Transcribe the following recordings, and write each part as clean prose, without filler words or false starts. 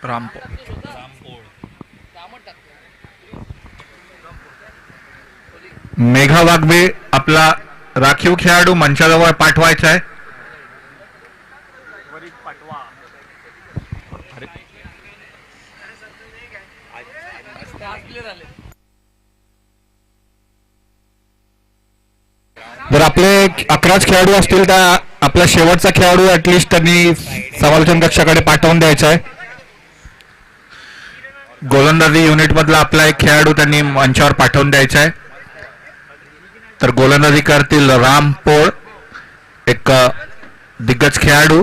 रामपोळ. मेघा वाघबे आपला राखीव खेळाडू मंचाजवळ पाठवायचा आहे. जर आपले 11च खेळाडू असतील तर आपला शेवटचा खेळाडू ऍटलिस्ट त्यांनी समालोचन कक्षाकडे पाठवून द्यायचा आहे. गोलंदाजी युनिट मधला आपला एक खेळाडू त्यांनी मंचावर पाठवून द्यायचा आहे. तर गोलंदाजी करतील राम पोळ, एक दिग्गज खेळाडू.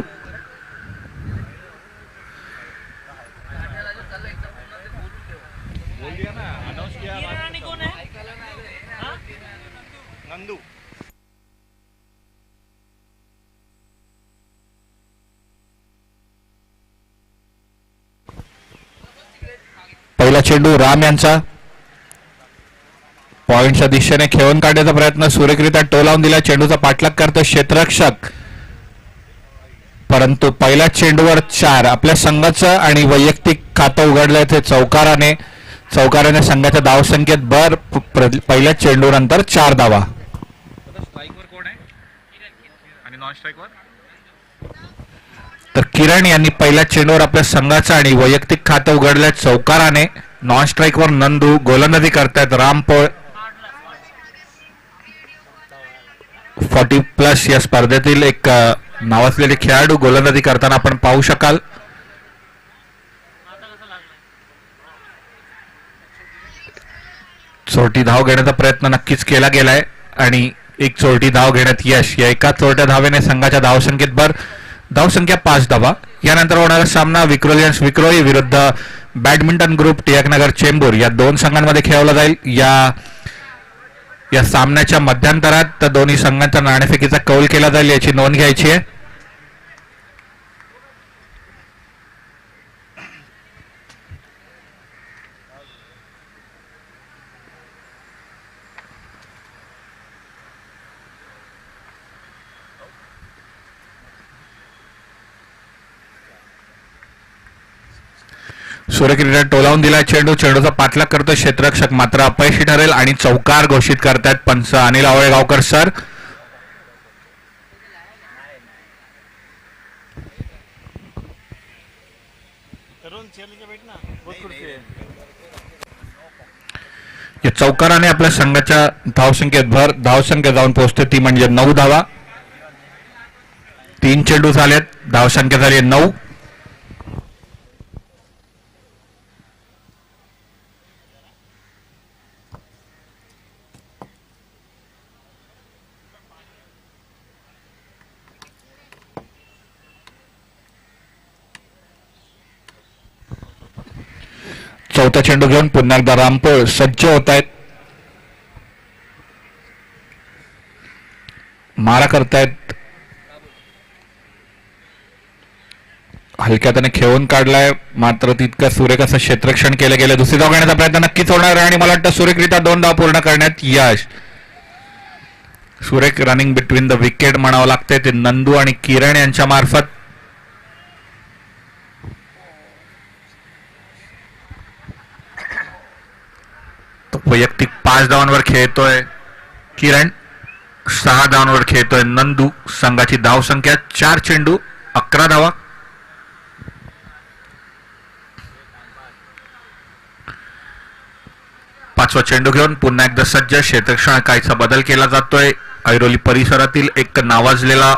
पहिला चेंडू राम यांचा पॉइंटच्या दिशेने खेळून काढण्याचा प्रयत्न सुरेखरित्या टोलावून दिला. चेंडूचा पाठलाग करतो क्षेत्ररक्षक, परंतु पहिल्या चेंडूवर 4. आपल्या संघाचं आणि वैयक्तिक खातं उघडलंय ते चौकाराने संघाच्या धावसंख्येत भर. पहिल्या चेंडूनंतर 4 धावा. तर किरण यांनी पहिल्या चेंडूवर आपल्या संघाचं आणि वैयक्तिक खातं उघडलंय चौकाराने. नॉन स्ट्राईकवर नंदू. गोलंदाजी करतायत रामपोळ. 40+ या स्पर्धेतील एक नावाजलेले खेळाडू गोलंदाजी करताना आपण पाहू शकाल. चोरटी धाव घेण्याचा प्रयत्न नक्कीच केला गेलाय आणि एक चोरटी धाव घेण्यात यश. या एका चोरट्या धावेने संघाच्या धावसंख्येत भर. धावसंख्या 5 धावा. यानंतर होणारा सामना विक्रोलियन्स विक्रोळी विरुद्ध बॅडमिंटन ग्रुप टिळकनगर चेंबूर या 2 संघांमध्ये खेळवला जाईल. या सामन्याच्या मध्यंतरात दोन्ही संघांच्या नाणेफेकीचा कौल केला जाईल याची नोंद घ्यायची आहे. सूर्यकिरीने टोलावून दिला चेंडू. चेंडूचा पाठलाग करतो क्षेत्ररक्षक, मात्र अपयशी ठरेल आणि चौकार घोषित करतायत पंच अनिल आवळेगावकर सर. या चौकाराने आपल्या संघाच्या धावसंख्येत भर. धावसंख्या जाऊन पोहोचते ती म्हणजे 9 धावा. 3 चेंडू झालेत. धावसंख्या झाली 9. चौथा चेंडू घेऊन पुन्हा एकदा रामपोळ सज्ज होत आहेत. मारा करतायत. हलक्यात खेळून काढलाय, मात्र तितकं सुरेख असं क्षेत्ररक्षण केलं गेलं. दुसरी धाव घेण्याचा प्रयत्न नक्कीच होणार आहे आणि मला वाटतं सुरेखरित्या 2 धाव पूर्ण करण्यात यश. सुरेख रनिंग बिटवीन द विकेट म्हणावं लागतंय ते नंदू आणि किरण यांच्या मार्फत. वैयक्तिक 5 धावांवर खेळतोय किरण, 6 धावांवर खेळतोय नंदू. संघाची धावसंख्या 4 चेंडू 11 धावा. पाचवा चेंडू घेऊन पुन्हा एकदा सज्ज. क्षेत्ररक्षण काहीचा बदल केला जातोय. ऐरोली परिसरातील एक नावाजलेला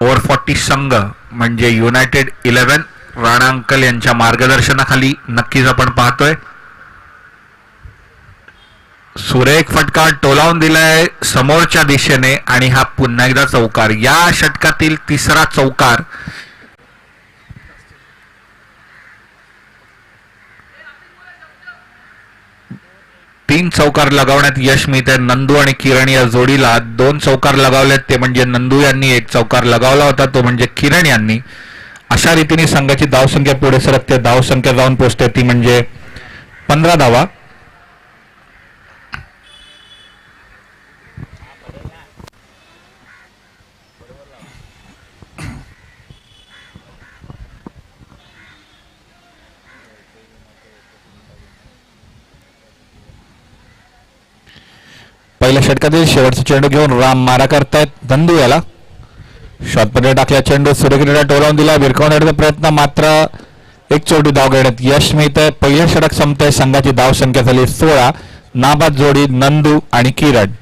ओव्हर 40 संघ म्हणजे युनायटेड 11 राणा अंकल यांच्या मार्गदर्शनाखाली नक्कीच आपण पाहतोय. सुरेख फटका टोलावून दिलाय समोरच्या दिशेने आणि हा पुन्हा एकदा चौकार. या षटकातील 3रा चौकार. तीन चौकार लगावण्यात यश मिळते नंदू आणि किरण या जोडीला. 2 चौकार लगावलेत ते म्हणजे नंदू यांनी, 1 चौकार लगावला होता तो म्हणजे किरण यांनी. अशा रीतीने संघाची धावसंख्या पुढे सरकते. धावसंख्या जाऊन पोहोचते ती म्हणजे 15 धावा. पहिल्या षटकातील शेवटचा चेंडू घेऊन राम मारा करतायत नंदू याला. शॉर्टमध्ये टाकला चेंडू सूर्यकिरीला टोलावून दिला. भिरकावण्याचा प्रयत्न मात्र एक चोटी धाव घेण्यात यश मिळतंय. पहिलं षटक संपतंय. संघाची धाव संख्या झाली 16. नाबाद जोडी नंदू आणि किरण.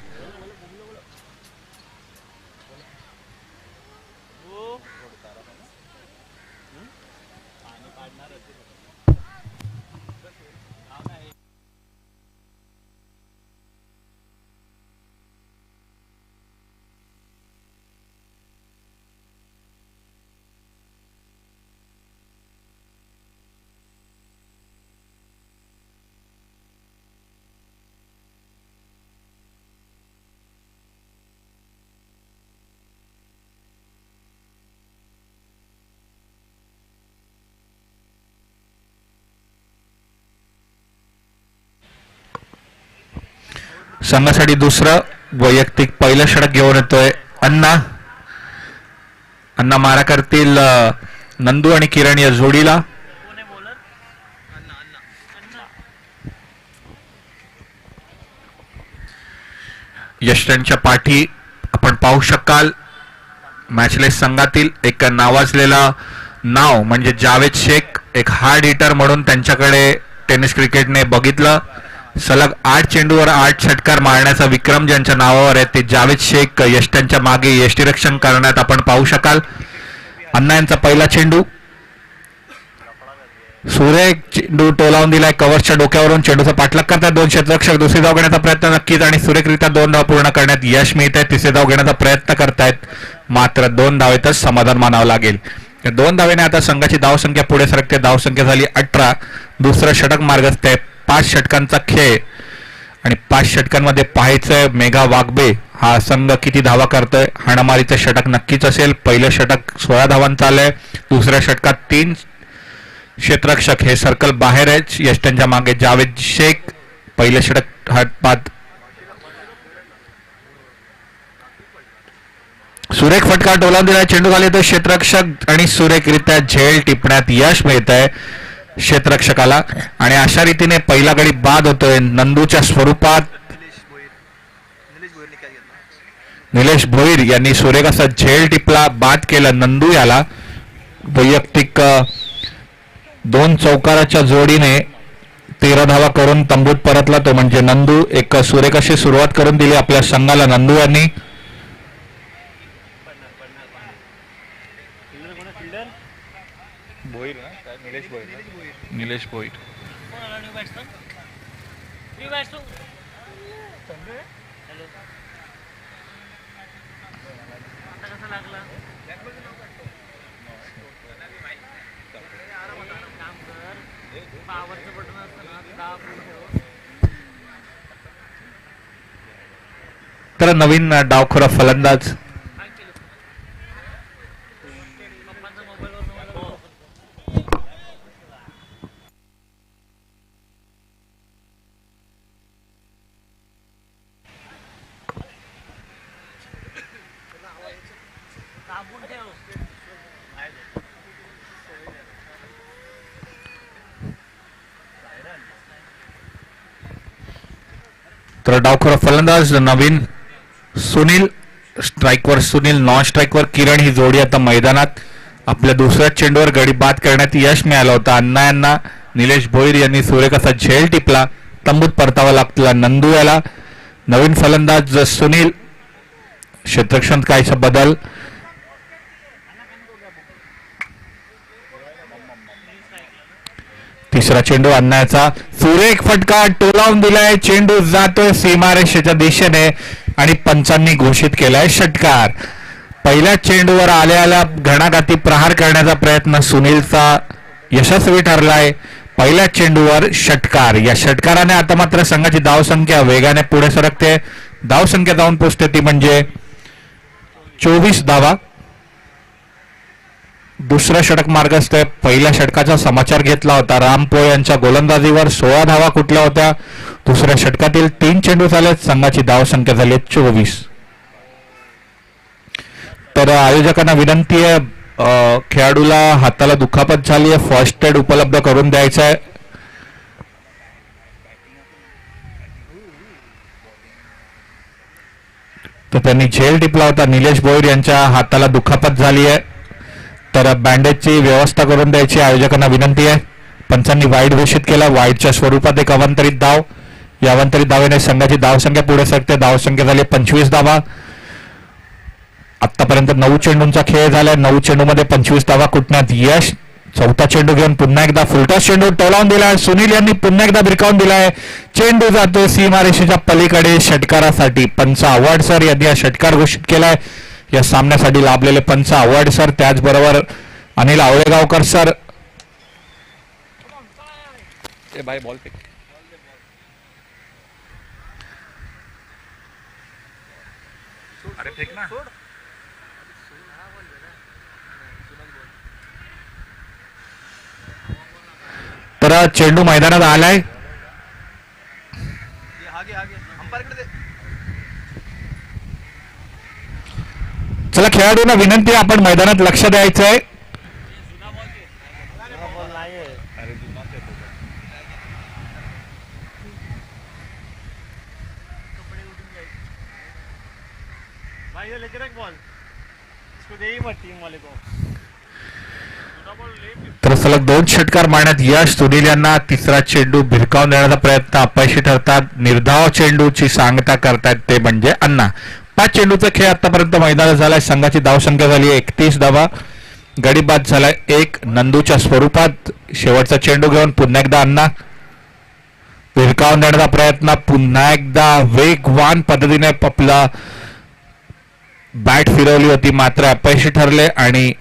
संघासाठी दुसरं वैयक्तिक पहिलं षटक घेऊन येतोय अण्णा. अण्णा मारा करतील नंदू आणि किरण या जोडीला. यष्टांच्या पाठी आपण पाहू शकाल मॅचलेस संघातील एक नावाजलेला नाव म्हणजे जावेद शेख. एक हार्ड हिटर म्हणून त्यांच्याकडे टेनिस क्रिकेटने बघितलं. सलग 8 चेंडूवर 8 षटकार मारण्याचा विक्रम ज्यांच्या नावावर आहे ते जावेद शेख यष्टांच्या मागे यष्टीरक्षण करण्यात आपण पाहू शकाल. अण्णा यांचा पहिला चेंडू. सूर्य एक चेंडू टोलावून दिलाय. कव्हरच्या डोक्यावरून चेंडूचा पाठलाग करतात 2 क्षेत्ररक्षक. दुसरी धाव घेण्याचा प्रयत्न नक्कीच आणि सुरेखरित्या 2 धाव पूर्ण करण्यात यश मिळत आहे. तिसरी धाव घेण्याचा प्रयत्न करतायत मात्र 2 धावेतच समाधान मानावं लागेल. 2 धावेने आता संघाची धावसंख्या पुढे सरकते. धावसंख्या झाली 18. दुसरं षटक मार्गस्थ आहे. 5 षटकांचा खेळ आणि 5 षटकांमध्ये पाहायचंय मेघा वाघबे हा संघ किती धावा करतोय. हाणामारीचं षटक नक्कीच असेल. पहिलं षटक 16 धावांचं आलंय. दुसऱ्या षटकात 3 क्षेत्ररक्षक हे सर्कल बाहेर आहेत. यष्टांच्या मागे जावेद शेख. पहिलं षटक हातपात सुरेख फटका टोलावून दिला. चेंडू खाली तो क्षेत्ररक्षक आणि सुरेखरित्या झेल टिपण्यात यश मिळत आहे क्षेत्ररक्षकाला आणि अशा रीतीने पहिला गडी बाद होतोय नंदूच्या स्वरूपात. निलेश भोईर यांनी सुरेख असा झेल टिपला बाद केलं नंदू याला. वैयक्तिक 2 चौकाराच्या जोडीने 13 धावा करून तंबूत परतला तो म्हणजे नंदू. एक सुरेख अशी सुरुवात करून दिली आपल्या संघाला नंदू यांनी. निलेश भोईर तर नवीन डावखोरा फलंदाज तर डावखोरा फलंदाज नवीन सुनील. स्ट्राईकवर सुनील, नॉन स्ट्राईकवर किरण ही जोडी आता मैदानात. आपल्या दुसऱ्या चेंडूवर गडी बाद करण्यात यश मिळालं होतं अण्णा यांना. निलेश भोईर यांनी सुरेख असा झेल टिपला. तंबूत परतावा लागला नंदू याला. नवीन फलंदाज सुनील. क्षेत्ररक्षण काहीसा बदल. तिसरा चेंडू अण्णाचा. सुरेख फटका टोलावून दिलाय. चेंडू जातोय सीमारेषेच्या दिशेने आणि पंचांनी घोषित केलाय षटकार. पहिल्या चेंडूवर आलेला घणाघाती प्रहार करण्याचा प्रयत्न सुनीलचा यशस्वी ठरलाय. पहिल्या चेंडूवर षटकार. या षटकाराने आता मात्र संघाची धावसंख्या वेगाने पुढे सरकते. धावसंख्या जाऊन पोहोचते ती म्हणजे 24 धावा. दुसरं षटक मार्गस्थ आहे. पहिल्या षटकाचा समाचार घेतला होता रामपोळ यांच्या गोलंदाजीवर 16 धावा कुठल्या होत्या. दुसऱ्या षटकातील 3 चेंडू झालेत. संघाची धावसंख्या झाली 24. तर आयोजकांना विनंती आहे खेळाडूला हाताला दुखापत झाली आहे फर्स्ट एड उपलब्ध करून द्यायचं आहे. तर त्यांनी झेल टिपला होता. निलेश भोईर यांच्या हाताला दुखापत झाली आहे, तर बँडेजची व्यवस्था करून द्यायची आयोजकांना विनंती आहे. पंचांनी वाईट घोषित केला. वाईटच्या स्वरूपात एक अवंतरित धाव. या अवंतरित धावेने संघाची धावसंख्या पुढे सरते. धावसंख्या झाली 25 धावा. आतापर्यंत 9 चेंडूंचा खेळ झालाय. 9 चेंडूमध्ये 25 धावा कुटण्यात यश. चौथा चेंडू घेऊन पुन्हा एकदा फुलटॉस चेंडू टोलावून दिलाय. सुनील यांनी पुन्हा एकदा भिरकावून दिलाय. चेंडू जातो सीमारेषेच्या पलीकडे षटकारासाठी. पंच आव्हाड सर यांनी हा षटकार घोषित केलाय. या सामन्यासाठी लाभलेले पंच आव्हाड सर, त्याचबरोबर अनिल आवळेगावकर सर. बॉल फेक ना. तर चेंडू मैदानात आलाय. चला खेळाडूंना विनंती, आपण मैदानात लक्ष द्यायचं आहे. तर सलग 2 षटकार मारण्यात यश. सुनील यांना तिसरा चेंडू भिरकावून देण्याचा प्रयत्न अपयशी ठरतात. निर्धाव चेंडूची सांगता करतायत ते म्हणजे अण्णा. 5 चेंडूचा खेळ आतापर्यंत मैदानात झालाय. संघाची धावसंख्या झाली 31 धावा. गडी बाद झालाय 1 नंदूच्या स्वरूपात. शेवटचा चेंडू घेऊन पुन्हा एकदा अण्णा. भिरकावून देण्याचा प्रयत्न. पुन्हा एकदा वेगवान पद्धतीने आपला बॅट फिरवली होती, मात्र अपयशी ठरले आणि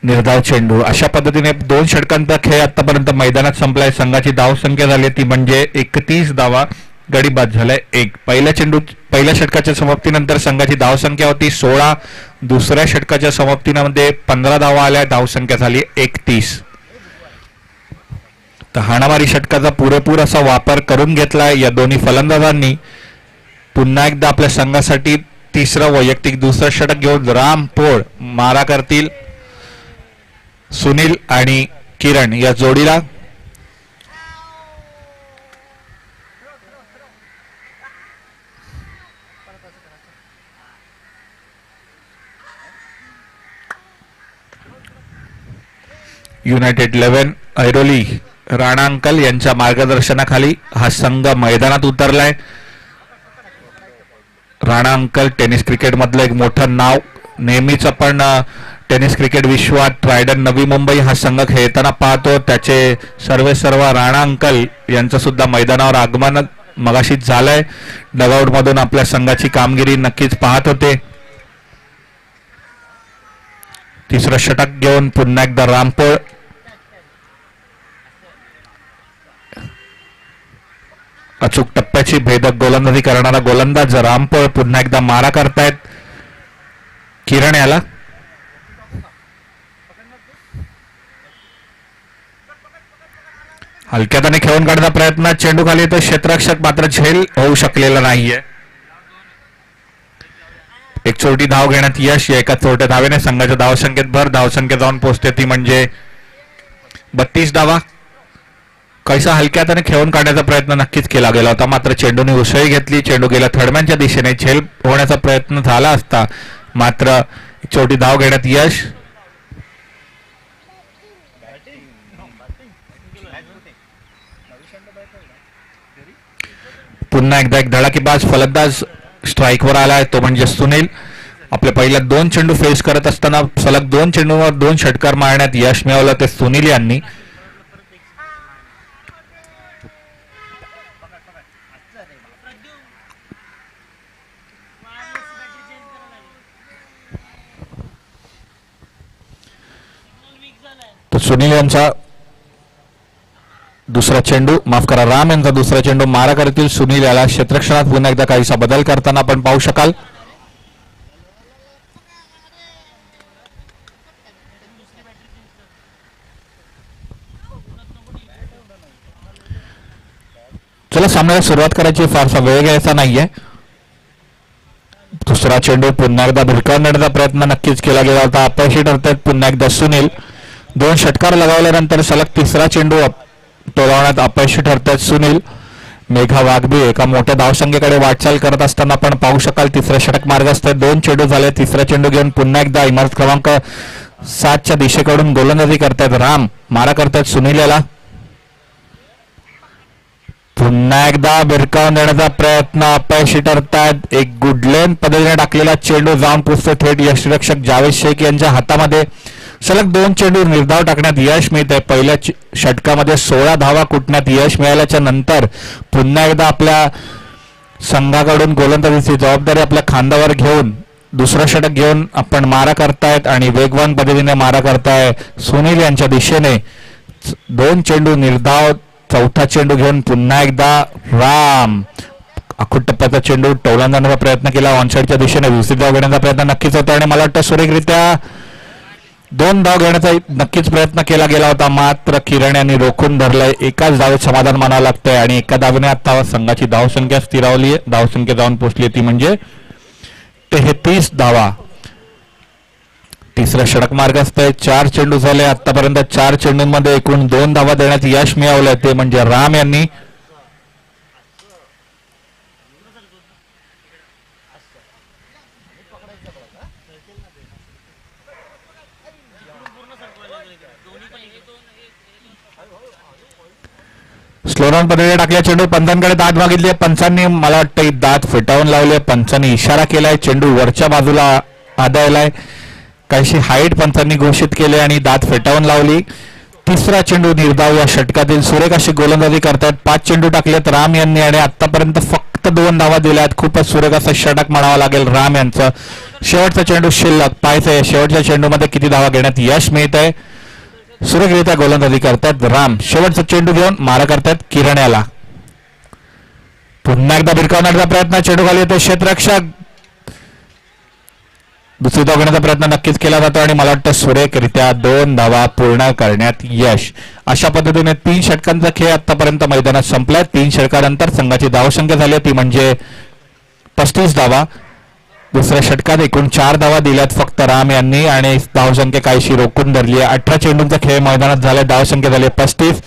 निर्धाव चेंडू. अशा पद्धतीने 2 षटकांचा खेळ आतापर्यंत मैदानात संपलाय. संघाची धावसंख्या झाली ती म्हणजे 31 धावा. गडी बाद झालाय 1. पहिल्या षटकाच्या समाप्तीनंतर संघाची धावसंख्या होती 16. दुसऱ्या षटकाच्या समाप्तीमध्ये 15 धावा आल्या. धावसंख्या झाली 31. तर हाणामारी षटकाचा पुरेपूर असा वापर करून घेतलाय या दोन्ही फलंदाजांनी. पुन्हा एकदा आपल्या संघासाठी तिसरं वैयक्तिक दुसरं षटक घेऊन रामपोळ मारा करतील सुनील आणि किरण या जोडीला. युनायटेड 11 ऐरोली राणा अंकल यांच्या मार्गदर्शनाखाली हा संघ मैदानात उतरलाय. राणा अंकल टेनिस क्रिकेट मधलं एक मोठं नाव. नेहमीच आपण टेनिस क्रिकेट विश्वात ट्रायडन नवी मुंबई हा संघ खेळताना पाहतो. त्याचे सर्व राणा अंकल यांचं सुद्धा मैदानावर आगमन मगाशीच झालंय. डगआउट मधून आपल्या संघाची कामगिरी नक्कीच पाहत होते. तिसरं षटक घेऊन पुन्हा एकदा रामपोळ. अचूक टप्प्याची भेदक गोलंदाजी करणारा गोलंदाज रामपोळ पुन्हा एकदा मारा करतायत किरण याला. हलक्याताने खेळून काढण्याचा प्रयत्न. चेंडू खाली तर क्षेत्ररक्षक मात्र झेल होऊ शकलेला नाहीये. एक छोटी धाव घेण्यात यश. या एका छोट्या धावेने संघाच्या धावसंख्येत भर. धावसंख्या जाऊन पोहोचते ती म्हणजे 32 धावा. कैसा हलक्याताने खेळून काढण्याचा प्रयत्न नक्कीच केला गेला होता, मात्र चेंडूने उसळी घेतली. चेंडू गेला थर्डमॅनच्या दिशेने. झेल होण्याचा प्रयत्न झाला असता, मात्र छोटी धाव घेण्यात यश. पुन्हा एकदा एक धडाकेबाज फलंदाज स्ट्राईकवर आलाय, तो म्हणजे सुनील. आपल्या पहिल्या 2 चेंडू फेस करत असताना सलग 2 चेंडूवर 2 षटकार मारण्यात यश मिळवलं ते सुनील यांनी. तो सुनील यांचा दुसरा चेंडू, माफ करा, राम यांचा दुसरा चेंडू मारा करतील. सुनील याला क्षेत्ररक्षणात पुन्हा एकदा काहीसा बदल करताना आपण पाहू शकाल. चला सामन्याला सुरुवात करायची, फारसा वेळ घ्यायचा नाहीये. दुसरा चेंडू पुन्हा एकदा भिरकावून नेण्याचा प्रयत्न नक्कीच केला गेला होता. अपयशी ठरतात पुन्हा एकदा सुनील. 2 षटकार लगावल्यानंतर सलग तिसरा चेंडू टोलावण्यात अपयशी ठरतात सुनील. मेघा वाघबी एका मोठ्या धावसंख्येकडे वाटचाल करत असताना आपण पाहू शकाल. तिसरं षटक मार्गस्थ आहे. 2 चेंडू झाले. तिसरा चेंडू घेऊन पुन्हा एकदा इमारत क्रमांक 7च्या दिशेकडून गोलंदाजी करतायत राम. मारा करतायत सुनील याला. पुन्हा एकदा भिरकावून देण्याचा प्रयत्न अपयशी ठरतायत. एक गुडलेन पद्धतीने टाकलेला चेंडू जाऊन पोचतो थेट यष्टीरक्षक जावेद शेख यांच्या हातामध्ये. सलग 2 चेंडू निर्धाव टाकण्यात यश मिळतंय. पहिल्या षटकामध्ये 16 धावा कुटण्यात यश मिळाल्याच्या नंतर पुन्हा एकदा आपल्या संघाकडून गोलंदाजीची जबाबदारी आपल्या खांद्यावर घेऊन दुसरं षटक घेऊन आपण मारा करतायत आणि वेगवान पद्धतीने मारा करताय सुनील यांच्या दिशेने. 2 चेंडू निर्धाव. चौथा चेंडू घेऊन पुन्हा एकदा राम. आखूट टप्प्याचा चेंडू टोलंदाजाचा प्रयत्न केला. ऑनसाईडच्या दिशेने दुसरी धाव घेण्याचा प्रयत्न नक्कीच होता आणि मला वाटतं सुरेखरित्या 2 धाव घेण्याचा नक्कीच प्रयत्न केला गेला होता. मात्र किरण यांनी रोखून धरलंय. एकाच धावेत समाधान मानावं लागतंय आणि एका धावेने आता संघाची धावसंख्या स्थिरावली आहे. धावसंख्या जाऊन पोहोचली ती म्हणजे 33 धावा. तिसरं षटक मार्गस्थ आहे. 4 चेंडू झाले आतापर्यंत. 4 चेंडूंमध्ये एकूण 2 धावा देण्यात यश मिळवलंय ते म्हणजे राम यांनी. स्लोरॉन पद्धतीने टाकल्या चेंडू. पंचांकडे दात मागितली. पंचांनी मला वाटतं दात फिटावून लावले. पंचांनी इशारा केलाय. चेंडू वरच्या बाजूला आदळलाय. काहीशी हाईट पंचांनी घोषित केले आणि दात फेटावून लावली. तिसरा चेंडू निर्धाव या षटकातील सुरेख अशी गोलंदाजी करतात. 5 चेंडू टाकलेत राम यांनी आणि आतापर्यंत फक्त 2 धावा दिल्यात. खूपच सुरेख असं षटक म्हणावं लागेल राम यांचं. शेवटचा चेंडू शिल्लक पाहायचंय. शेवटच्या चेंडूमध्ये किती धावा घेण्यात यश मिळत आहे. सुरेखरित्या गोलंदाजी करतात राम. शेवटचा चेंडू घेऊन मारा करतात किरण याला. पुन्हा एकदा भिरकावण्याचा प्रयत्न. चेंडू खाली येतो. क्षेत्ररक्षक दुसरी धाव घेण्याचा प्रयत्न नक्कीच केला जातो आणि मला वाटतं सुरेखरित्या 2 धावा पूर्ण करण्यात यश. अशा पद्धतीने 3 षटकांचा खेळ आतापर्यंत मैदानात संपलाय. 3 षटकानंतर संघाची धावसंख्या झाली ती म्हणजे 35 धावा. दुसऱ्या षटकात एकूण 4 धावा दिल्यात फक्त राम यांनी आणि धावसंख्या काहीशी रोखून धरली आहे. 18 चेंडूंचा खेळ मैदानात झाला. धावसंख्या झाली 35.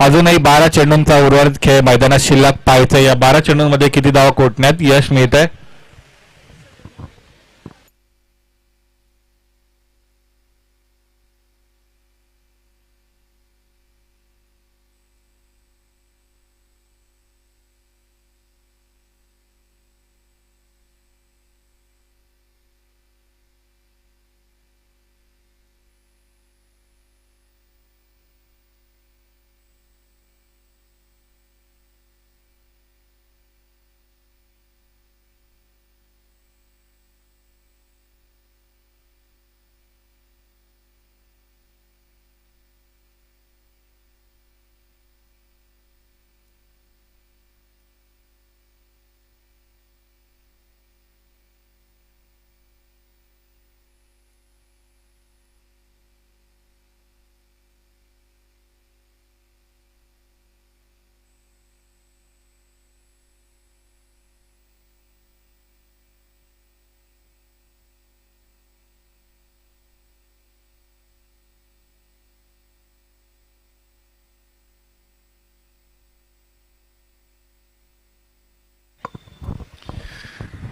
अजूनही 12 चेंडूंचा उर्वरित खेळ मैदानात शिल्लक पाहायचं. या 12 चेंडूंमध्ये किती धावा कोटण्यात यश मिळत आहे.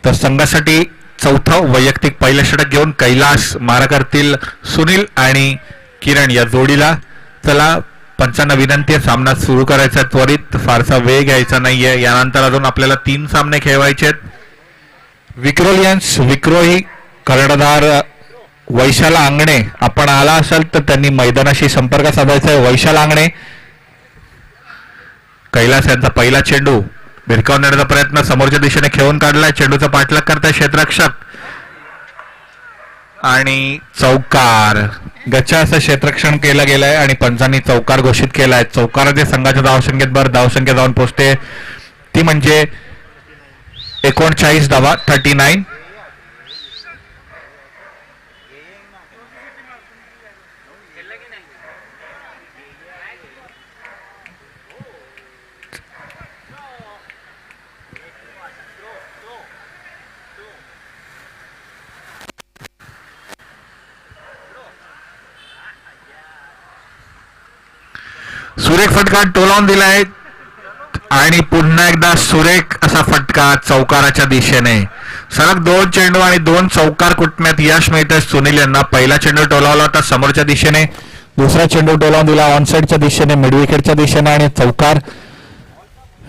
तर संघासाठी चौथा वैयक्तिक पहिलं षटक घेऊन कैलास मारा करतील सुनील आणि किरण या जोडीला. चला पंचांना विनंती आहे सामना सुरू करायचा त्वरित. फारसा वेळ घ्यायचा नाहीये. यानंतर अजून आपल्याला 3 सामने खेळवायचे आहेत. विक्रोलियन्स विक्रोही कर्णधार वैशाल आंगणे आपण आला असाल तर त्यांनी मैदानाशी संपर्क साधायचा आहे. वैशाल आंगणे. कैलास यांचा पहिला चेंडू भिरकावून देण्याचा प्रयत्न समोरच्या दिशेने खेळून काढलाय. चेंडूचा पाठलाग करताय क्षेत्ररक्षक आणि चौकार. गच्चा असं क्षेत्ररक्षण केलं गेलंय आणि पंचांनी चौकार घोषित केलाय. चौकाराचे संघाच्या धावसंख्येत भर धावसंख्या जाऊन पोहोचते ती म्हणजे 39 धावा 39. सुरेख फटका टोलावून दिलाय. आणि पुन्हा एकदा सुरेख असा फटका चौकाराच्या दिशेने. सलग 2 चेंडू आणि 2 चौकार कुटण्यात यश मिळते सुनील यांना. पहिला चेंडू टोलावला होता समोरच्या दिशेने, दुसरा चेंडू टोलावून दिला ऑनसाईडच्या दिशेने, मिडविकेटच्या दिशेने आणि चौकार.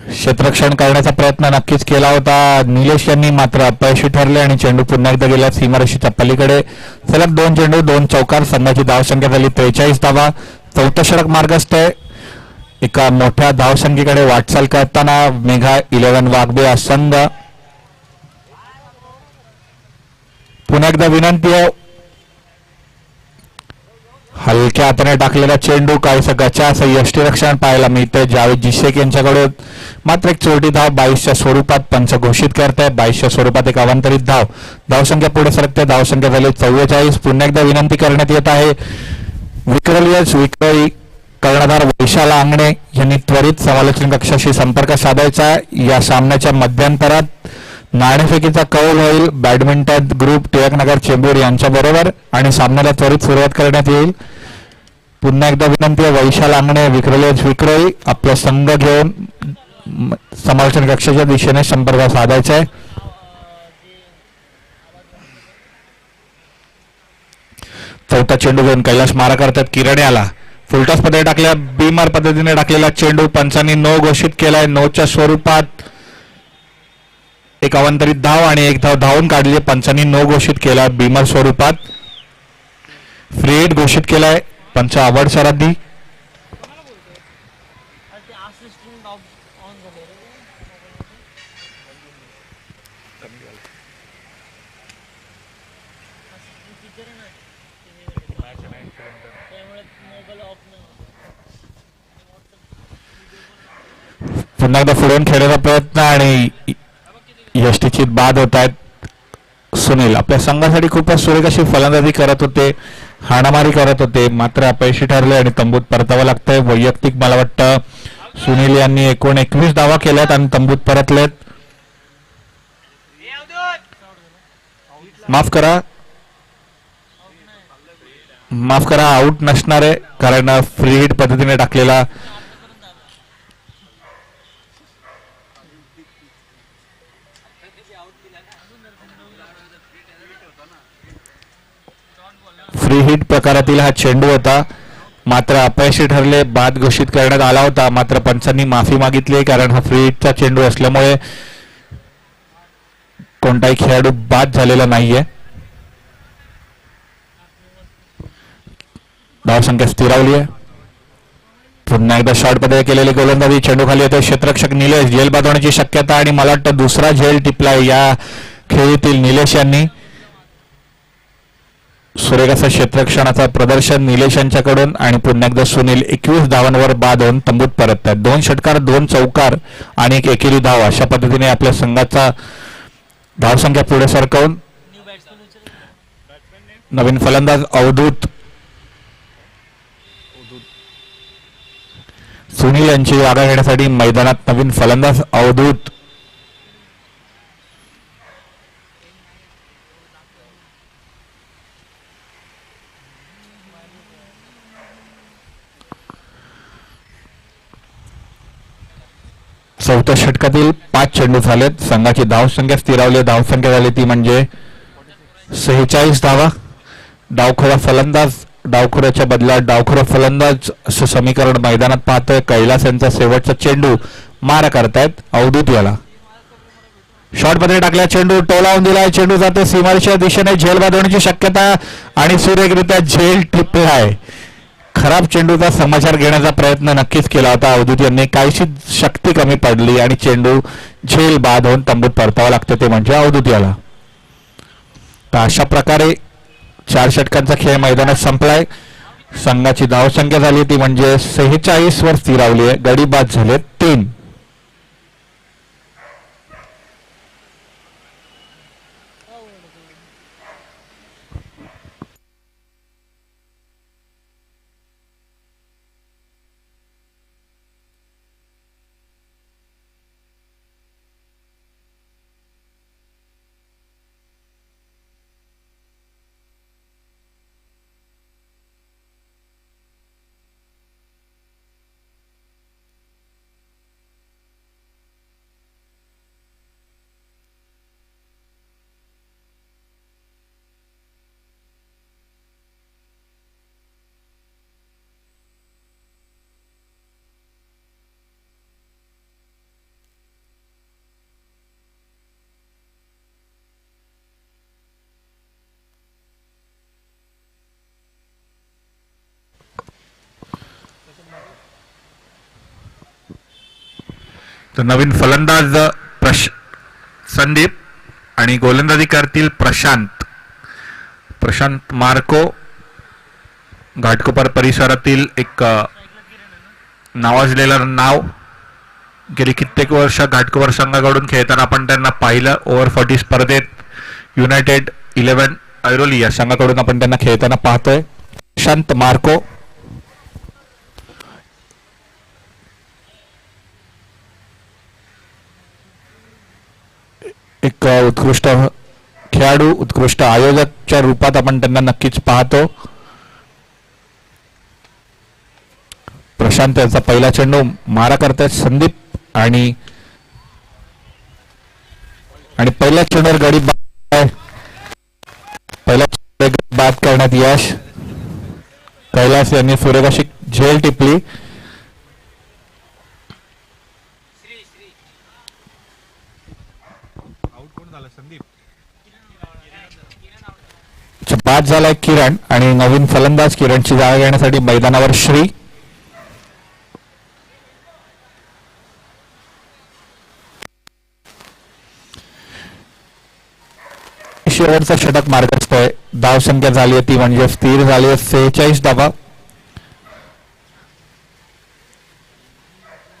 क्षेत्ररक्षण करण्याचा प्रयत्न नक्कीच केला होता निलेश यांनी, मात्र अपयशी ठरले आणि चेंडू पुन्हा एकदा गेला सीमारेषेच्या पलीकडे. सलग 2 चेंडू 2 चौकार. संघाची धावसंख्या झाली 43 धावा. चौथं षटक मार्गस्थ आहे. एका मोठ्या धावसंख्येकडे वाटचाल करताना मेघा 11 वाघबे संघ. पुन्हा एकदा विनंती आहे, हलक्या हाताने टाकलेला चेंडू काहीसा गचा असं यष्टीरक्षण पाहायला मिळतंय जावेद जिशेक यांच्याकडून. मात्र एक चोरटी धाव 22च्या स्वरूपात पंच घोषित करताय. 22च्या स्वरूपात एक अवांतरित धाव. धावसंख्या पुढे सरकते. धावसंख्या झाली 44. पुन्हा एकदा विनंती करण्यात येत आहे, विक्रळी कर्णधार वैशाला आंगणे यांनी त्वरित समालोचन कक्षाशी संपर्क साधायचा. या सामन्याच्या मध्यंतरात नाणेफेकीचा कौल होईल बॅडमिंटन ग्रुप टिळकनगर चेंबूर यांच्या बरोबर आणि सामन्याला त्वरित सुरुवात करण्यात येईल. पुन्हा एकदा विनंती आहे, वैशाल आंगणे विक्रोळी आपला संघ घेऊन समालोचन कक्षाच्या दिशेने संपर्क साधायचा आहे. चौथा चेंडू घेऊन कैलास मारा करतात. किरण याला फुलटॉस पद्धतीने टाकल्या, बीमार पद्धतीने टाकलेला चेंडू पंचांनी नो घोषित केलाय. नोच्या स्वरूपात एक अवांतरित धाव आणि एक धाव धावून काढली. पंचांनी नो घोषित केला. बीमार स्वरूपात फ्री हिट घोषित केलाय पंच आवड सरांनी. पुन्हा एकदा पुढून खेळण्याचा प्रयत्न आणि यष्टीची बाद होत आहेत. सुनील आपल्या संघासाठी खूपच सुरेख अशी फलंदाजी करत होते, हाणामारी करत होते, मात्र अपयशी ठरले आणि तंबूत परतावं लागतंय. वैयक्तिक मला वाटतं सुनील यांनी एकूण 21 धावा केल्यात आणि तंबूत परतलेत. माफ करा आउट नसणार आहे, कारण फ्री हिट पद्धतीने टाकलेला फ्री हिट प्रकारातील हा चेंडू होता. मात्र अपयशी ठरले. बाद घोषित करण्यात आला होता, मात्र पंचांनी माफी मागितली कारण हा फ्री हिटचा चेंडू असल्यामुळे कोणताही खेळाडू बाद झालेला नाहीये. धावसंख्या स्थिरावली आहे. पुन्हा एकदा शॉर्ट मध्ये केलेली गोलंदाजी, चेंडू खाली येतो. क्षेत्ररक्षक निलेश झेल बाद होण्याची शक्यता आणि मला वाटतं दुसरा झेल टिपलाय या खेळीतील निलेश यांनी. सुरेख असं क्षेत्ररक्षणाचं प्रदर्शन निलेश यांच्याकडून आणि पुन्हा एकदा सुनील 21 धावांवर बाद होऊन तंबूत परततात. 2 षटकार 2 चौकार आणि एक एकेरी धाव अशा पद्धतीने आपल्या संघाचा धावसंख्या पुढे सरकवून नवीन फलंदाज अवधूत सुनील यांची जागा घेण्यासाठी मैदानात नवीन फलंदाज अवधूत. चौथ्या षटकातील 5 चेंडू झालेत. संघाची धावसंख्या स्थिरावली. धावसंख्या झाली ती म्हणजे 46 धावा. डावखोरा फलंदाज, डावखोऱ्याच्या बदल्यात डावखोरा फलंदाज असं समीकरण मैदानात पाहतोय. कैलास यांचा शेवटचा चेंडू मारा करतायत अवधूत याला. शॉर्ट मध्ये टाकला चेंडू टोलावून दिलाय. चेंडू जातो सीमारेषेच्या दिशेने. झेल बाद होण्याची शक्यता आणि सुरेखरित्या झेल टिपलाय. खराब चेंडूचा समाचार घेण्याचा प्रयत्न नक्कीच केला होता अवधूत यांनी. काहीशी शक्ती कमी पडली आणि चेंडू झेल बाद होऊन तंबूत परतावं लागतं, ते म्हणजे अवधूत याला. तर अशा प्रकारे 4 षटकांचा खेळ मैदानात संपलाय. संघाची धावसंख्या झाली ती म्हणजे 46 वर स्थिरावली आहे. गडी बाद झाले 3. तर नवीन फलंदाज संदीप आणि गोलंदाजी करतील प्रशांत मार्को. घाटकोपर परिसरातील एक नावाजलेलं नाव. गेली कित्येक वर्ष घाटकोपर संघाकडून खेळताना आपण त्यांना पाहिलं. ओव्हर 40 स्पर्धेत युनायटेड 11 ऐरोली या संघाकडून आपण त्यांना खेळताना पाहतोय. प्रशांत मार्को एक उत्कृष्ट खेळाडू, उत्कृष्ट आयोजकच्या रूपात आपण त्यांना नक्कीच पाहतो. प्रशांत यांचा पहिला चेंडू मारा करतायत संदीप आणि पहिल्या चेंडूवर गडी पहिला बाद करण्यात यश. कैलास यांनी सुरेखाशी झेल टिपली. बाद झालाय किरण आणि नवीन फलंदाज किरणची जागा घेण्यासाठी मैदानावर श्री. शेवटचा षटक मार्ग असतोय. धावसंख्या झाली आहे ती म्हणजे स्थिर झाली आहे 46 धावा.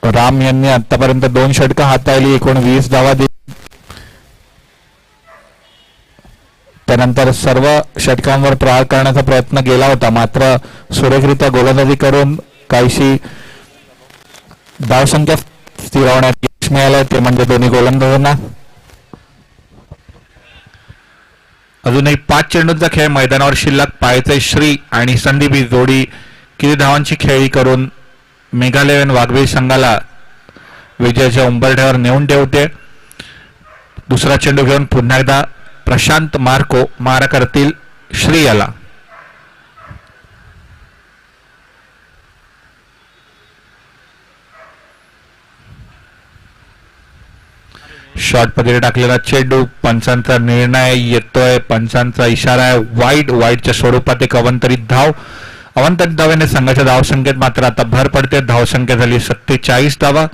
राम यांनी आतापर्यंत 2 षटकं हाताळली, एकूण 20 धावा दिली. त्यानंतर सर्व षटकांवर प्रहार करण्याचा प्रयत्न केला होता, मात्र सुरेखरित्या गोलंदाजी करून काहीशी धावसंख्या स्थिरवण्यात यश मिळालं, ते म्हणजे दोन्ही गोलंदाजांना. अजूनही 5 चेंडूंचा खेळ मैदानावर शिल्लक. पाहायचे श्री आणि संदीप ही जोडी किती धावांची खेळी करून मेघालयन वाघबीळ संघाला विजयाच्या उंबरठ्यावर नेऊन ठेवते. दुसरा चेंडू घेऊन पुन्हा एकदा प्रशांत मार्को मारा करतील श्री याला. शॉर्ट पद्धतीने टाकलेला चेंडू. पंचांचा निर्णय येतोय, पंचांचा इशारा आहे वाईडच्या स्वरूपात एक अवंतरित धाव. अवंतरित धावेने संघाच्या धावसंख्येत मात्र आता भर पडते. धावसंख्या झाली 47 धावा.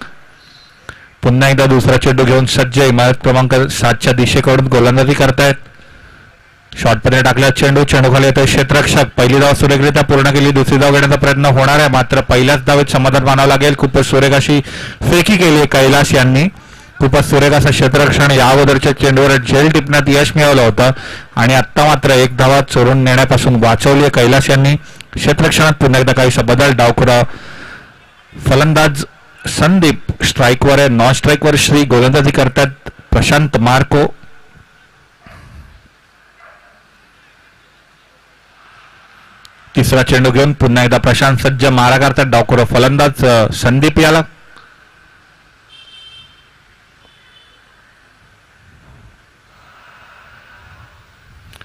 पुन्हा एकदा दुसरा चेंडू घेऊन सज्ज इमारत क्रमांक 7च्या दिशेकडून गोलंदाजी करतायत. शॉर्ट पद्धतीने टाकलेला चेंडू खाली येतोय क्षेत्ररक्षक. पहिली धाव सुरेखरित्या पूर्ण केली, दुसरी धाव घेण्याचा प्रयत्न होणार आहे, मात्र पहिल्याच धावेत समाधान मानावं लागेल. खूपच सुरेख अशी फेकी केली कैलास यांनी. खूपच सुरेख असं क्षेत्ररक्षण. या अगोदरच्या चेंडूवर झेल टिपण्यात यश मिळवलं होतं आणि आत्ता मात्र एक धावा चोरून नेण्यापासून वाचवली कैलास यांनी. क्षेत्ररक्षणात पुन्हा एकदा काहीसा बदल. डावखुरा फलंदाज संदीप स्ट्राईकवर आहे. नॉन स्ट्राईकवर श्री. गोलंदाजी करतात प्रशांत मार्को. तिसरा चेंडू घेऊन पुन्हा एकदा प्रशांत सज्ज मारा करतात. डावखुरा फलंदाज संदीप याला.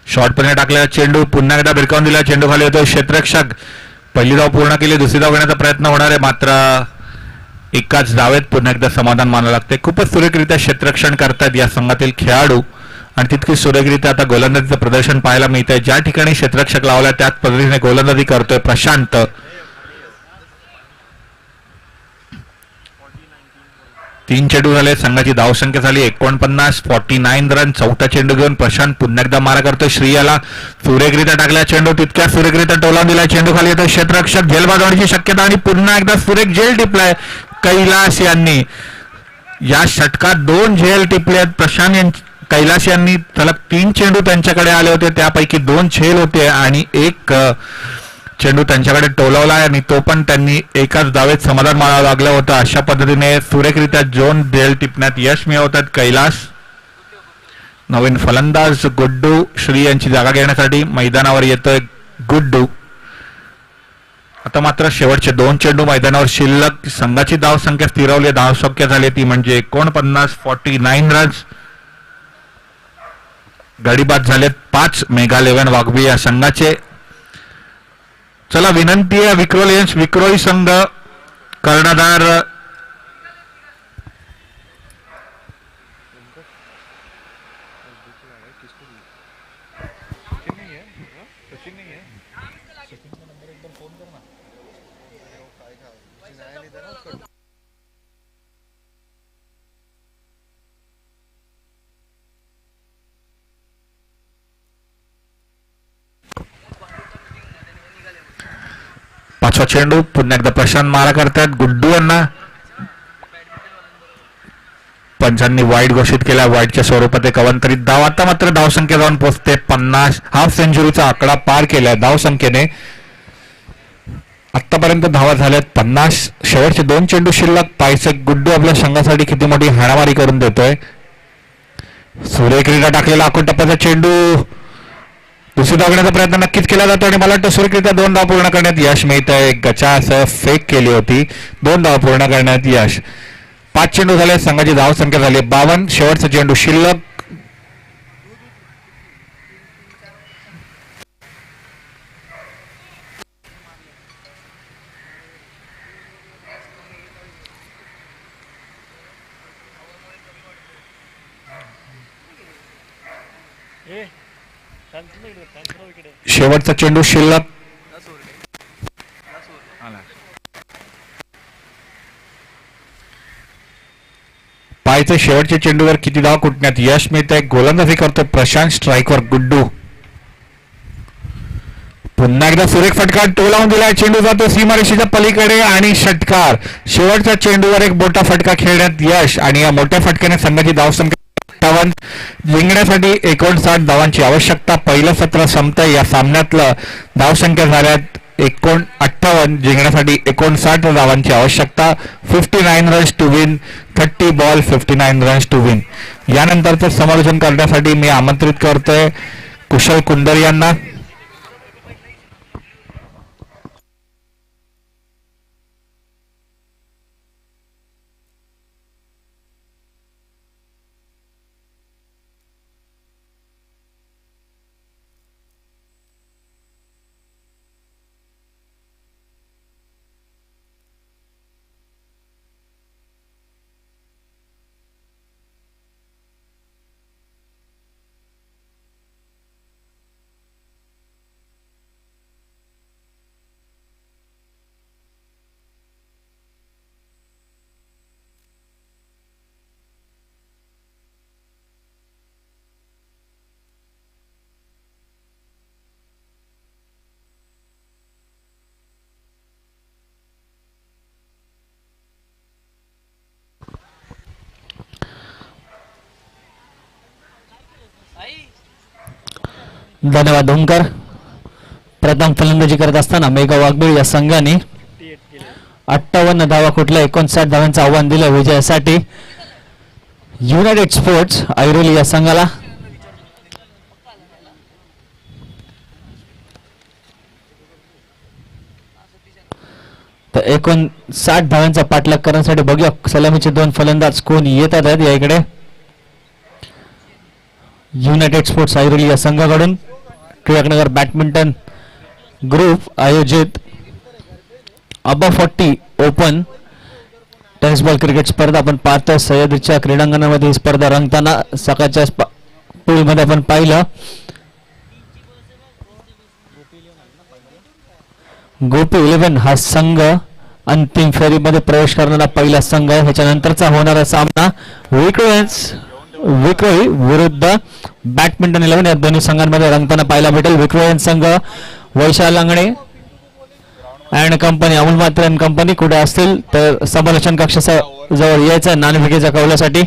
शॉर्ट पणे टाकलेला चेंडू पुन्हा एकदा भिरकावून दिला. चेंडू खाली येतो क्षेत्ररक्षक. पहिली धाव पूर्ण केली, दुसरी धाव घेण्याचा प्रयत्न होणार आहे, मात्र एकाच धावेत पुन्हा एकदा समाधान मानावं लागते. खूपच सुरेखरित्या क्षेत्ररक्षण करतात या संघातील खेळाडू आणि तितकी सुरेखरित्या आता गोलंदाजीचं प्रदर्शन पाहायला मिळतंय. ज्या ठिकाणी क्षेत्ररक्षक लावला त्याच पद्धतीने गोलंदाजी करतोय प्रशांत. 3 चेंडू झाले. संघाची धावसंख्या झाली 49 रन. चौथा चेंडू घेऊन प्रशांत पुन्हा एकदा मारा करतोय श्रीयाला. सुरेखरित्या टाकल्या चेंडू, तितक्या सुरेखरित्या टोला दिला. चेंडू खाली येतो क्षेत्ररक्षक. झेल बाजवण्याची शक्यता आणि पुन्हा एकदा सुरेख झेल टिपलाय कैलास यांनी. या षटकात 2 झेल टिपल्यात कैलास यांनी. सलग 3 चेंडू त्यांच्याकडे आले होते, त्यापैकी 2 झेल होते आणि एक चेंडू त्यांच्याकडे टोलवला आणि तो पण त्यांनी एकाच धावेत समाधान मानावं लागलं होतं. अशा पद्धतीने सुरेखरित्या 2 झेल टिपण्यात यश मिळवतात कैलास. नवीन फलंदाज गुड्डू श्री यांची जागा घेण्यासाठी मैदानावर येतोय गुड्डू. आता मात्र शेवटचे 2 चेंडू मैदानावर शिल्लक. संघाची धावसंख्या स्थिरवली, धावसंख्या झाली ती म्हणजे 49 रन्स. गडीबाद झालेत 5 मेघालयन वाघबी या संघाचे. चला विनंती आहे विक्रोळी संघ कर्णधार 5वा चेंडू पुन्हा एकदा प्रशांत मारा करतात गुड्डू यांना. पंचांनी वाईट घोषित केला. वाईटच्या स्वरूपात एक अवंतरित धाव. आता मात्र धावसंख्या जाऊन पोहोचते 50. हाफ सेंचुरीचा आकडा पार केलाय धावसंख्येने. आतापर्यंत धावा झाल्यात 50. शेवटचे 2 चेंडू शिल्लक. पाहायचे गुड्डू आपल्या संघासाठी किती मोठी हाणामारी करून देतोय. सुरेखरित्या टाकलेला आखून टप्प्याचा चेंडू दुसरी धावण्याचा प्रयत्न नक्कीच केला जातो आणि मला वाटतं सुरेखरित्या 2 धाव पूर्ण करण्यात यश मिळतंय. गचासह फेक केली होती. 2 धाव पूर्ण करण्यात यश. 5 चेंडू झाले. संघाची धावसंख्या झाली 52. शेवटचा चेंडू शिल्लक. शेवटचा चेंडू शिल्लक. पायचे शेवटच्या चेंडूवर किती धाव कुटण्यात यश मिळत आहे. गोलंदाजी करतो प्रशांत. स्ट्राईकवर गुड्डू. पुन्हा एकदा सुरेख फटका टो लावून दिलाय. चेंडू जातो सीमारेषेच्या पलीकडे आणि षटकार. शेवटच्या चेंडूवर एक मोठा फटका खेळण्यात यश आणि या मोठ्या फटक्याने संघाची धावसंख्या 58. जिंकण्यासाठी 59 धावांची आवश्यकता. पहिलं सत्र संपतंय. या सामन्यातलं धावसंख्या झाल्यात 58. जिंकण्यासाठी 59 धावांची आवश्यकता. 59 runs to win. 30 ball 59 runs to win. यानंतरचं समालोचन करण्यासाठी मी आमंत्रित करतोय कुशल कुंदर यांना. धन्यवाद ओंकार. प्रथम फलंदाजी करत असताना मेघा वाघबीळ या संघाने 58 धावा कुठल्या 59 धावांचं आव्हान दिलं विजयासाठी. युनायटेड स्पोर्ट्स ऐरोली या संघाला तर 59 धावांचा पाठलाग करण्यासाठी बघूया सलामीचे 2 फलंदाज कोण येतात आहेत या इकडे. युनायटेड स्पोर्ट्स ऐरोली या संघाकडून टिळकनगर बॅडमिंटन ग्रुप आयोजित अबा 40 ओपन टेनिस बॉल क्रिकेट स्पर्धा आपण पाहतो. सह्याद्रीच्या क्रीडांगणामध्ये ही स्पर्धा रंगताना सकाळच्या पूलमध्ये आपण पाहिलं. गोपी 11 हा संघ अंतिम फेरीमध्ये प्रवेश करणारा पहिला संघ आहे. ह्याच्यानंतरचा होणारा सामना विक्रोळी विरुद्ध बॅडमिंटन 11 या दोन्ही संघांमध्ये रंगताना पाहायला भेटेल. विक्रोळी संघ Vaishal Langane and company Amol Matre and company कुठे असतील तर समालोचन कक्षाच्या जवळ यायचं नाणेफेकीच्या कौलासाठी.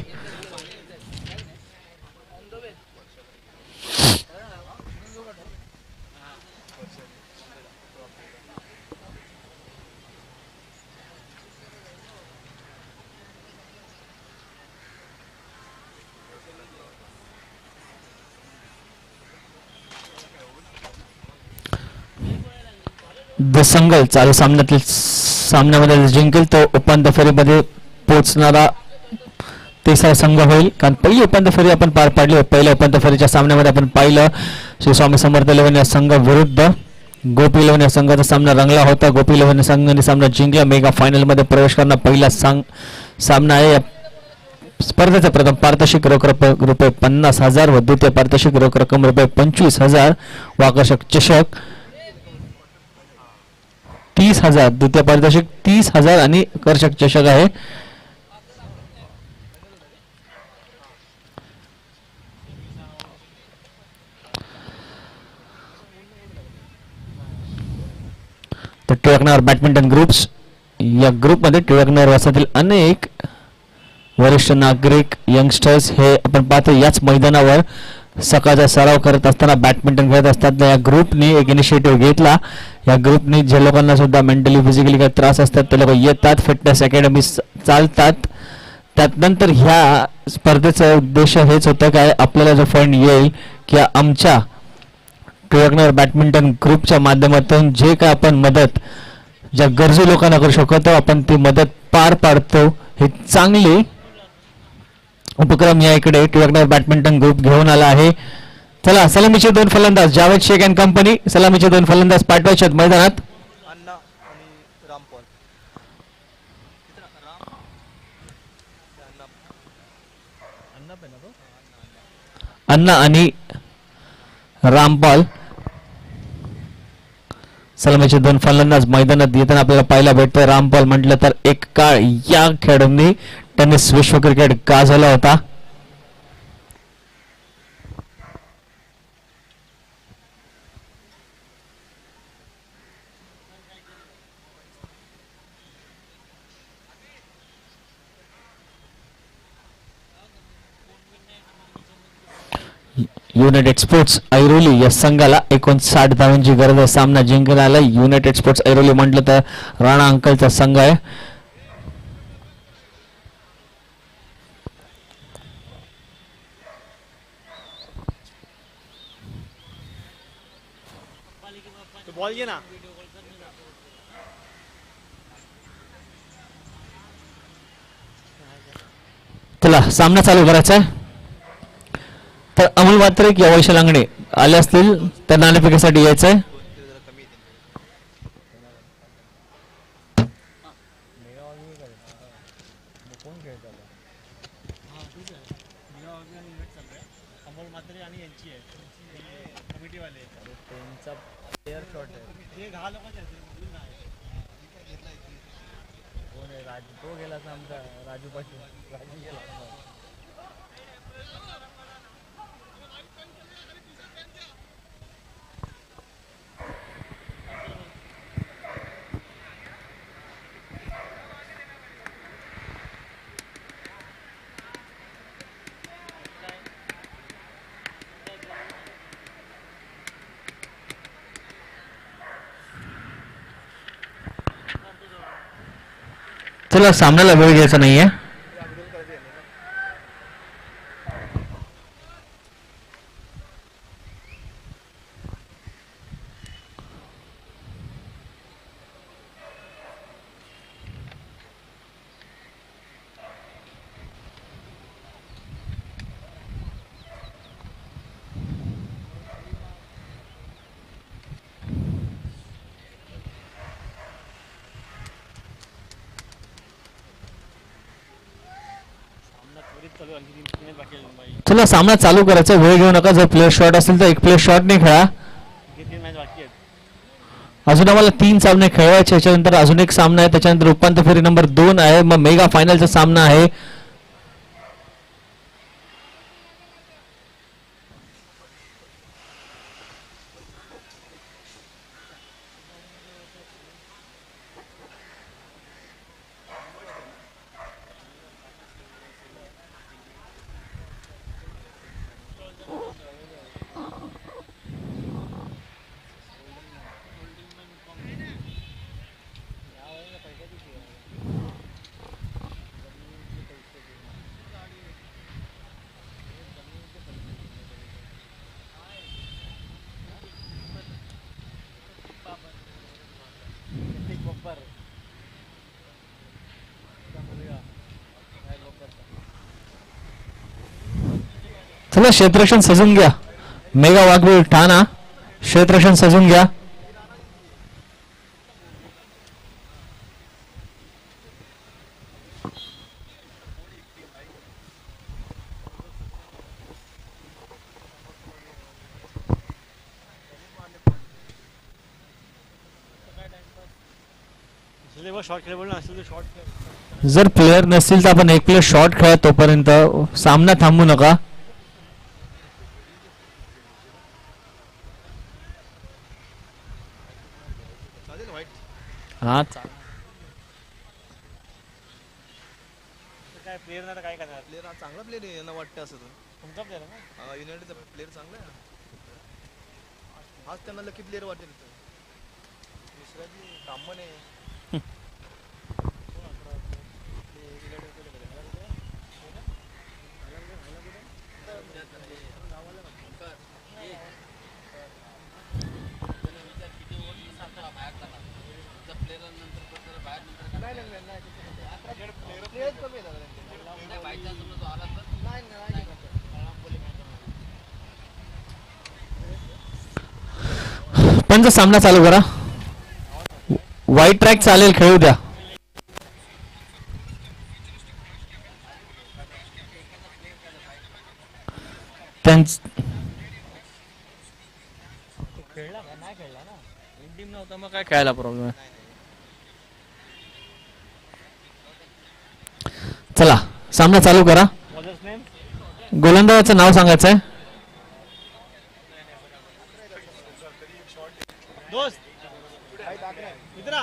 संघ चालू सामन्यामध्ये जिंकेल तो उपांत्य फेरीमध्ये पोहोचणारा तिसरा संघ होईल. कारण पहिली उपांत्य फेरी आपण पार पाडली. पहिल्या उपांत्य फेरीच्या सामन्यामध्ये आपण पाहिलं श्री स्वामी समर्थ 11 या संघ विरुद्ध गोपी 11 या संघाचा सामना रंगला होता. गोपी 11 संघाने सामना जिंकला. मेगा फायनल मध्ये प्रवेश करणारा पहिला सामना आहे. स्पर्धेचा प्रथम पारितोषिक रोख रुपये 50,000 व द्वितीय पारितोषिक रोख रक्कम रुपये 25,000 व आकर्षक चषक 30,000. द्वितीय पारितोषिक 30,000 आणि आकर्षक चषक आहे. तर टिळकनगर बॅडमिंटन ग्रुप्स या ग्रुपमध्ये टिळकनगर वसाहतील अनेक वरिष्ठ नागरिक यंगस्टर्स हे आपण पाहतो याच मैदानावर सकाळचा सराव करत असताना बॅडमिंटन खेळत असताना या ग्रुपने एक इनिशिएटिव्ह घेतला. या ग्रुपने जे लोकांना सुद्धा मेंटली फिजिकली काही त्रास असतात ते लोक येतात, फिटनेस अकॅडमी चालतात. त्यानंतर ह्या स्पर्धेचा उद्देश हेच होतं काय आपल्याला जो फंड येईल की आमच्या टिळकनगर बॅडमिंटन ग्रुपच्या माध्यमातून जे काय आपण मदत ज्या गरजू लोकांना करू शकतो आपण ती मदत पार पाडतो. हे चांगली उपक्रम या इकडे टिळकनगर बॅडमिंटन ग्रुप घेऊन आला आहे. चला सलामीचे 2 फलंदाज जावेद शेख अँड कंपनी सलामीचे 2 फलंदाज पाठवायचे आहेत मैदानात. अण्णा आणि रामपाल सलामीचे 2 फलंदाज मैदानात येताना आपल्याला पाहायला भेटतोय. रामपाल म्हटलं तर एक काळ या खेळाडूंनी टेनिस विश्व क्रिकेट गाजवला होता. युनायटेड स्पोर्ट्स ऐरोली या संघाला 59 धावांची गरज आहे सामना जिंकण्याला. युनायटेड स्पोर्ट्स ऐरोली म्हटलं तर राणा अंकलचा संघ आहे. चला सामना चालू करायचा आहे. तर अमोल मात्र किंवा वैशाल अंगणे आले असतील तर नाणेफेकीसाठी यायचं आहे. चला सामन्याला वेळ घ्यायचा नाहीये. चला सामना चालू करायचा वेळ घेऊ नका. जर प्लेयर शॉट असेल तर एक प्लेयर शॉट नाही खेळा. अजून आम्हाला 3 सामने खेळवायचे. त्याच्यानंतर अजून एक सामना आहे. त्याच्यानंतर उपांत्य फेरी नंबर 2 आहे. मग मेगा फायनलचा सामना आहे. चला क्षेत्ररक्षण सजून घ्या. मेगा वाघबीळ ठाणा क्षेत्ररक्षण सजून घ्या. जर प्लेयर नसतील तर आपण एक प्लेयर शॉट खेळा. तोपर्यंत सामना थांबू नका. हा काय प्लेयर नाही तर काय करणार प्लेअर हा चांगला प्लेअर आहे यांना वाटतं असं तर तुमचा प्लेयर ना युनायटेडचा प्लेअर चांगला आहे हाच त्यांना लकी प्लेअर वाटेल इथं. दुसऱ्याची कामं नाही पंच सामना चालू करा. वाईट ट्रॅक चालेल, खेळू द्या. त्यांच खेळला का नाही खेळला ना टीम नव्हता मग काय खेळायला प्रॉब्लेम आहे. चला सामना चालू करा. बॉलर्स नेम गोलंदाजाचं नाव सांगायचंय. दोस्त मित्रा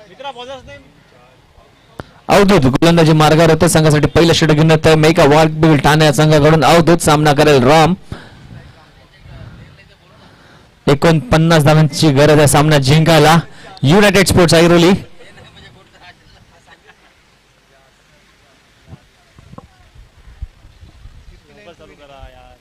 मित्रा बॉलर्स नेम अवधूत गोलंदाजी मार्गावर होते. संघासाठी पहिलं षटक घेऊन येतोय मेका वाघबिल ठाणे या संघाकडून. अवधूत सामना करेल राम. 49 धावांची गरज आहे सामना जिंकायला. United sports Airoli. चालू करा यार.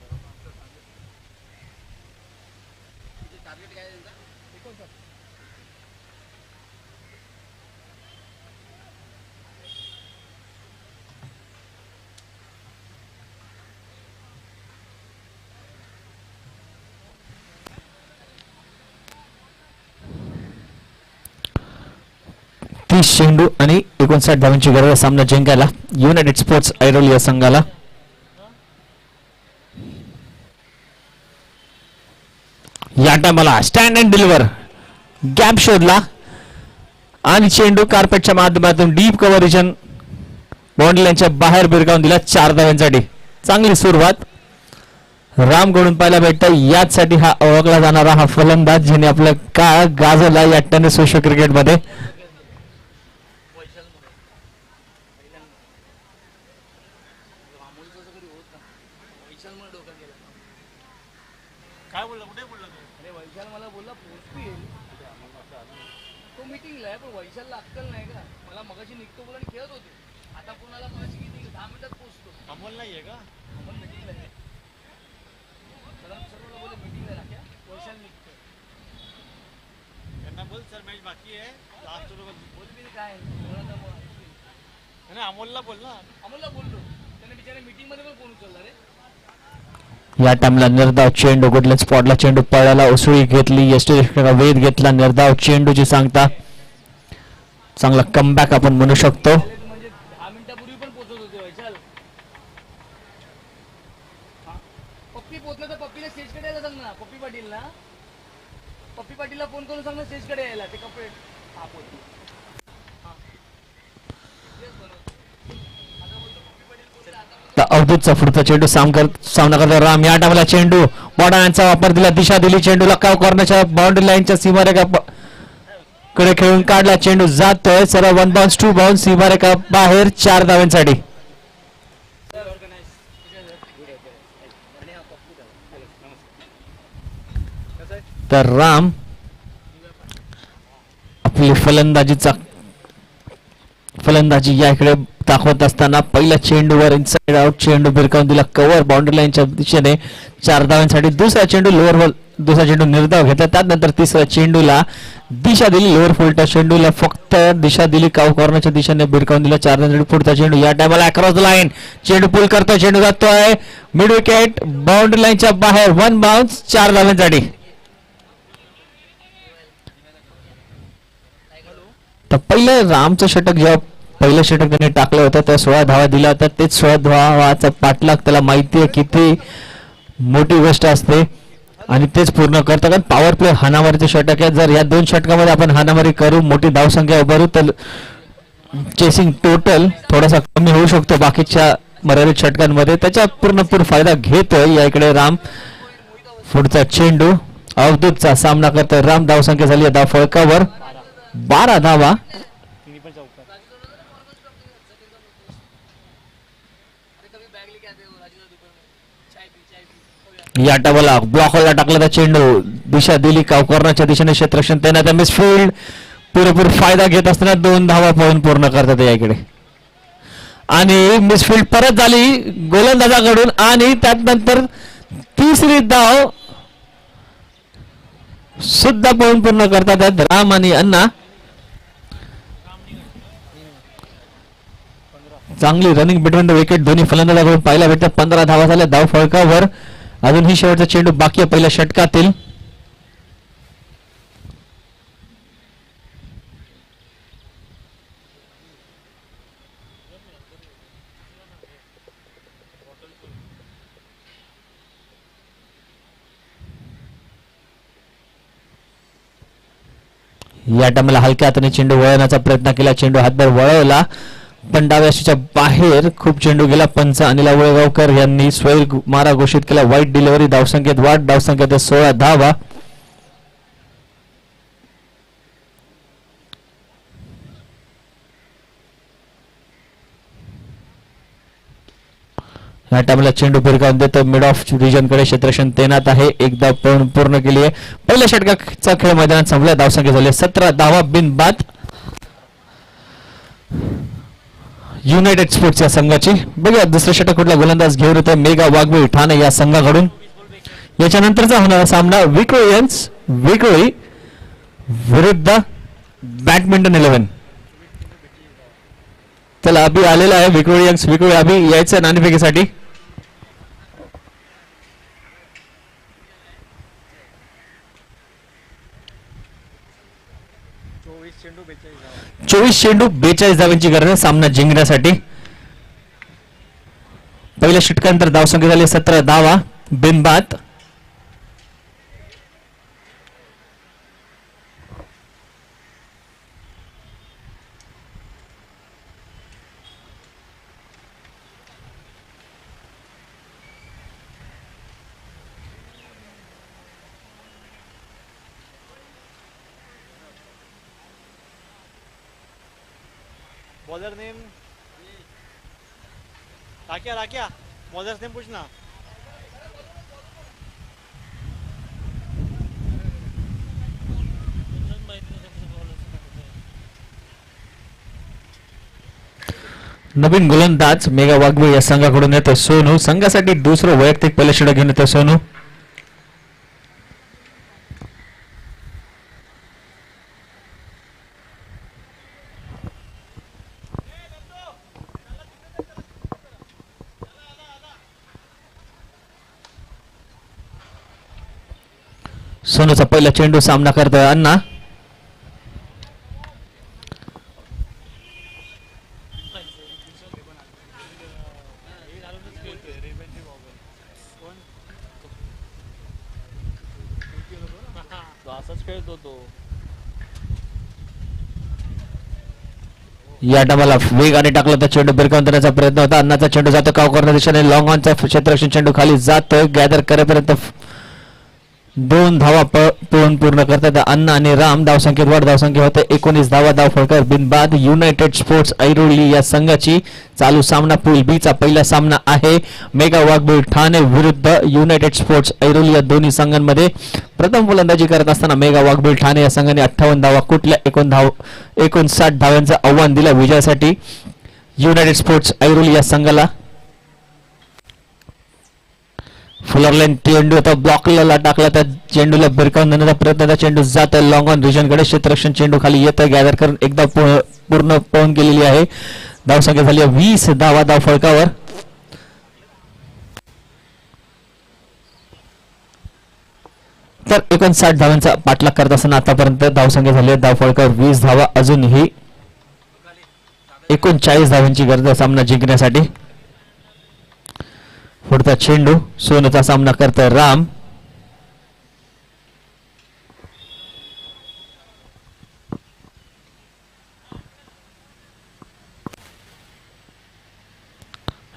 चेंडू आणि 59 धावांची गरज आहे सामना जिंकायला युनायटेड स्पोर्ट्स ऐरोली या संघाला. या टायमाला स्टँड अँड डिलिव्हर गॅप शोधला आणि चेंडू कार्पेटच्या माध्यमातून डीप कव्हर रिजन बाउंड्री लाईनच्या बाहेर बिरकावून दिला 4 धावांसाठी. चांगली सुरुवात रामकडून पाहायला भेटतं. याचसाठी हा ओळखला जाणारा हा फलंदाज जिने आपलं काळ गाजवला या टेनिस विश्व क्रिकेटमध्ये. काय बोलला कुठे बोलला तू अरे वैशाल मला बोलला पोहोचतोय तो मीटिंगला आहे पण वैशालला अक्कल नाही का मला मगाशी निघतो बोला आणि खेळत होते आता कोणाला मगाशी किती 10 मिनिटात पोहोचतो अमोल नाहीये का आपण मीटिंगला आहे मला सर्वला बोलले मीटिंगला राख्या वैशाल निघतो त्यांना बोल सर मॅच बाकी आहे लास्ट ओव्हर बोल मी काय बोला तर मग नाही अमोलला बोल ना अमोलला बोललो त्याने बिचारे मीटिंगमध्ये पण फोन उचलला रे. या टाइमला निर्धाव चेंडू गुडलंड स्पॉटला चेंडू पळाला उसळी घेतली. यष्टीरक्षकाला वेध घेतला. निर्धाव चेंडूची सांगता चांगला कमबॅक आपण म्हणू शकतो. म्हणजे 10 मिनिटापूर्वी पण पोहोचत होते वैशाल. पप्पी पोहोचलं तर पप्पीला स्टेजकडे यायला सांग ना. पप्पी पाटीलला पप्पी पाटीलला फोन करून सांग ना स्टेजकडे यायला ते कपडे हा पोहोचले. तर अवधूतचा पुढचा चेंडू सामना करतो राम. या टाइमला चेंडू बॉडांचा वापर दिला. दिशा दिली चेंडूला. काव कॉर्नरच्या बाउंड्री लाईनच्या सीमारेखा कडे खेळून काढला. चेंडू जातोय सरळ 1 बाउन्स 2 बाउन्स सीमारेखा बाहेर 4 धावांसाठी. तर राम आपली फलंदाजी या इकडे दाखवत असताना पहिल्या चेंडूवर इनसाइड आउट चेंडू भिरकावून दिला. कव्हर बाउंड्री लाईनच्या दिशेने 4 धावांसाठी. दुसरा चेंडू लोअर बॉल दुसरा चेंडू निर्धाव घेतला. त्यानंतर तिसऱ्या चेंडूला दिशा दिली. लोअर फुलटा चेंडूला फक्त दिशा दिली. काव कॉर्नरच्या दिशेने भिरकावून दिला 4 धावांसाठी. पुढचा चेंडू या टायमाला अक्रॉस द लाईन चेंडू पुल करतोय. चेंडू जातोय मिड विकेट बाउंड्री लाईनच्या बाहेर 1 बाउन्स 4 धावांसाठी. तर पहिलं रामचं षटक जेव्हा पहिलं षटक त्याने टाकलं होतं तेव्हा 16 धावा दिल्या होत्या. तेच 16 धावाचा पाठलाग त्याला माहिती आहे किती मोठी गोष्ट असते आणि तेच पूर्ण करतं. कारण पॉवर प्ले हाणामारीचे षटक आहे. जर या 2 षटकामध्ये आपण हाणामारी करू मोठी धावसंख्या उभारू तर चेसिंग टोटल थोडासा कमी होऊ शकतो बाकीच्या मर्यादित षटकांमध्ये. त्याचा पूर्णपूर फायदा घेतोय या इकडे राम. पुढचा चेंडू अवधूतचा सामना करतोय राम. धावसंख्या झाली आहे धाव फळकावर 12 धावा. तिन्ही पण चौकार. अरे कभी बैग लेके आते हो राजू दुकान में चाय पी हो या या डावाला ब्लॉकला टाकला त्या चेंडू. दिशा दिली कॉर्नरच्या दिशेने क्षेत्ररक्षण तैनात. मिसफील्ड पुरेपूर फायदा घेत असताना 2 धावा पळून पूर्ण करतात याकडे. आणि मिसफील्ड परत झाली गोलंदाजाकडून आणि त्यानंतर तिसरी धाव सुद्धा पळून पूर्ण करतात आहेत राम आणि अण्णा. चांगली रनिंग बिटवीन द विकेट दोन्ही फलंदाजाकडून पाहायला भेटतात. 15 धावा झाल्या धाव फळकावर. अजूनही शेवटचा चेंडू बाकी आहे पहिल्या षटकातील. या टाइमला हलक्या हाताने चेंडू वळवण्याचा प्रयत्न केला. चेंडू हातभर वळवला पण डाव्याशीच्या बाहेर खूप चेंडू गेला. पंच अनिल वळगावकर यांनी स्वैर मारा घोषित केला. वाईट डिलिव्हरी. धावसंख्येत वाढ. धावसंख्येत 16 धावा. या टाइमला चेंडू भिरकावून देतो मिड ऑफ रिजन कडे. क्षेत्ररक्षण तैनात आहे. एकदा पूर्ण केली आहे. पहिल्या षटकाचा खेळ मैदानात संपला. धावसंख्या झाली 17 धावा बिनबाद युनायटेड स्पोर्ट्स या संघाची. बघूया दुसऱ्या षटक कुठला गोलंदाज घेऊन येतो. मेगा वाघबोळी ठाणे या संघाकडून. याच्यानंतरचा होणारा सामना विक्रोळी विरुद्ध बॅडमिंटन 11. चला अभि आलेला आहे. विक्रोळी अभि यायचं नाणेफेकीसाठी. 24 चेंडू 42 धावांची गरज आहे सामना जिंकण्यासाठी. पहिल्या षटकानंतर धावसंख्या झाली 17 धावा बिनबाद. बॉलर नेम राख्या बॉलर्स नेम पूछना. नवीन गोलंदाज मेगा वाघबोळी या संघाकडून येतो सोनू. संघासाठी दुसरं वैयक्तिक पहिलं षटक घेऊन येतो सोनू. सोनूचा पहिला चेंडू सामना करतोय अण्णा. असंच खेळतो तो. या डावाला वेगाने टाकला तर चेंडू भिरकावून देण्याचा प्रयत्न होता. अण्णाचा चेंडू जातो कावकरच्या दिशेने. लॉंग ऑनचा क्षेत्ररक्षण चेंडू खाली जातोय. गॅदर करेपर्यंत 2 धावा पळून पूर्ण करतात अण्णा आणि राम. धावसंख्येत वाढ. धावसंख्या होते 19 धावा. धाव फळकर बिनबाद. युनायटेड स्पोर्ट्स ऐरोली या संघाची चालू सामना पूल बी चा पहिला सामना आहे. मेगा वाघबोळी ठाणे विरुद्ध युनायटेड स्पोर्ट्स ऐरोली या दोन्ही संघांमध्ये. प्रथम फलंदाजी करत असताना मेगा वाघबोळी ठाणे या संघाने 58 धावा कुठल्या 59 धावांचं आव्हान दिलं विजयासाठी युनायटेड स्पोर्ट्स ऐरोली या संघाला. फुलरलाईन चेंडू आता ब्लॉकला टाकला. त्या चेंडूला भिरकावून देण्याचा प्रयत्न. त्या चेंडू जात आहे लॉंग ऑन रिजन कडे. क्षेत्ररक्षण चेंडू खाली येतं. गॅदर करून एकदा पूर्ण पळून गेलेली आहे. धावसंख्या झाली 20 धावा धाव फळकावर. तर 59 धावांचा पाठलाग करत असताना आतापर्यंत धावसंख्या झाली आहे धाव फळकावर 20 धावा. अजूनही 39 धावांची गरज आहे सामना जिंकण्यासाठी. पुढचा चेंडू सोनूचा सामना करतोय राम.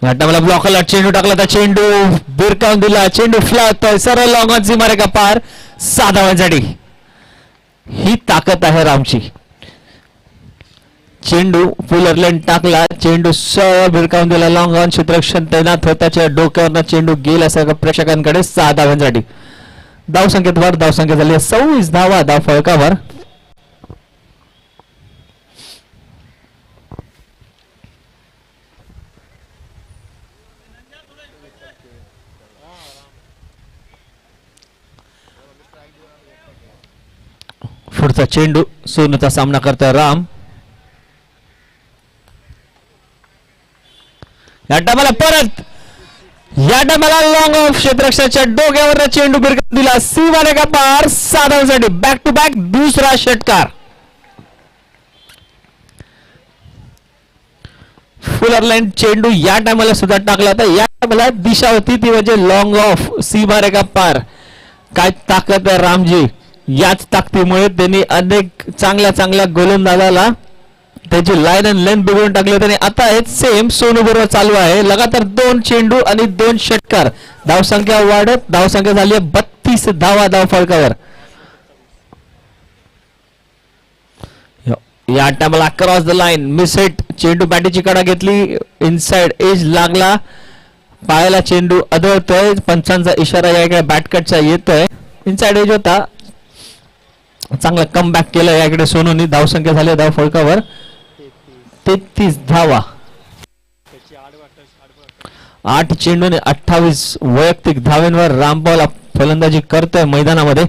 मला ब्लॉकला चेंडू टाकला. तर चेंडू भिरकावून दिला. चेंडू फ्लॅट सरळ लॉंग ऑन सीमारेखा पार. 6 धावांसाठी. ही ताकद आहे रामची. चेंडू फुलरलेन टाकला, चेंडू सरळ भिरकावून दिला, लॉंग ऑन क्षेत्ररक्षण तैनात होताच्या डोक्यावरनं चेंडू गेला सगळं प्रेक्षकांकडे. 6 धावांसाठी. धावसंख्येत वर धावसंख्या झाली 26 धावा धाव फळकावर. पुढचा चेंडू सोनूचा सामना करतोय राम. या टायमाला परत या टायमाला लॉंग ऑफ क्षेत्ररक्षणाच्या डोक्यावर चेंडू भिरकत दिला, सीमाने का पार. 6 धावांसाठी. बॅक टू बॅक दुसरा षटकार. फुलरलाईन चेंडू या टायमाला सुद्धा टाकला होता. या टायमाला दिशा होती ती म्हणजे लॉंग ऑफ, सीमारे का पार. काय ताकद आहे रामजी. याच ताकदीमुळे त्यांनी अनेक चांगल्या गोलंदाजाला त्याची लाईन अँड लेंथ बिघडून टाकले. त्याने आता हे सेम सोनू बरोबर चालू आहे. लगातार 2 चेंडू आणि 2 षटकार. धावसंख्या वाढत धावसंख्या झाली आहे 32 धावा धाव फळकावर. या टायमाला cross the line miss hit. चेंडू बॅटीची कडा घेतली, इनसाइड एज लागला, पायाला चेंडू आदळतोय. पंचांचा इशारा या इकडे बॅटकटचा येतोय. इनसाइड एज होता. चांगला कम बॅक केलं या इकडे सोनूनी. धावसंख्या झाली धाव फळकावर 33 धावा. 8 चेंडू आणि 28 वैयक्तिक धावांवर रामपाल फलंदाजी करतोय मैदानामध्ये.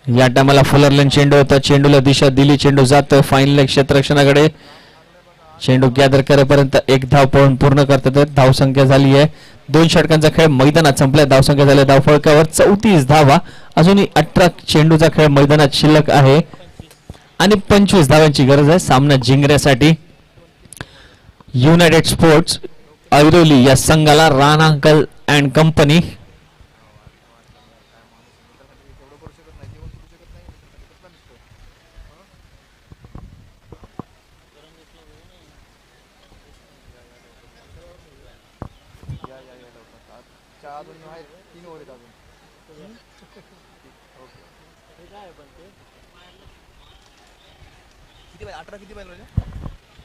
या टायमाला फुलरलेन चेंडू होता, चेंडूला दिशा दिली, चेंडू जातोय फाईन लेग क्षेत्ररक्षणाकडे. चेंडू गॅदर करेपर्यंत 1 धाव पळून पूर्ण करतात. धावसंख्या झाली आहे 2 षटकांचा खेळ मैदानात संपलाय. धावसंख्या झाली धाव फळकावर 34 धावा. अजूनही 18 चेंडूचा खेळ मैदानात शिल्लक आहे आणि 25 धावांची गरज आहे सामना जिंकण्यासाठी. युनायटेड स्पोर्ट्स ऐरोली या संघाला राणा अंकल अँड कंपनी.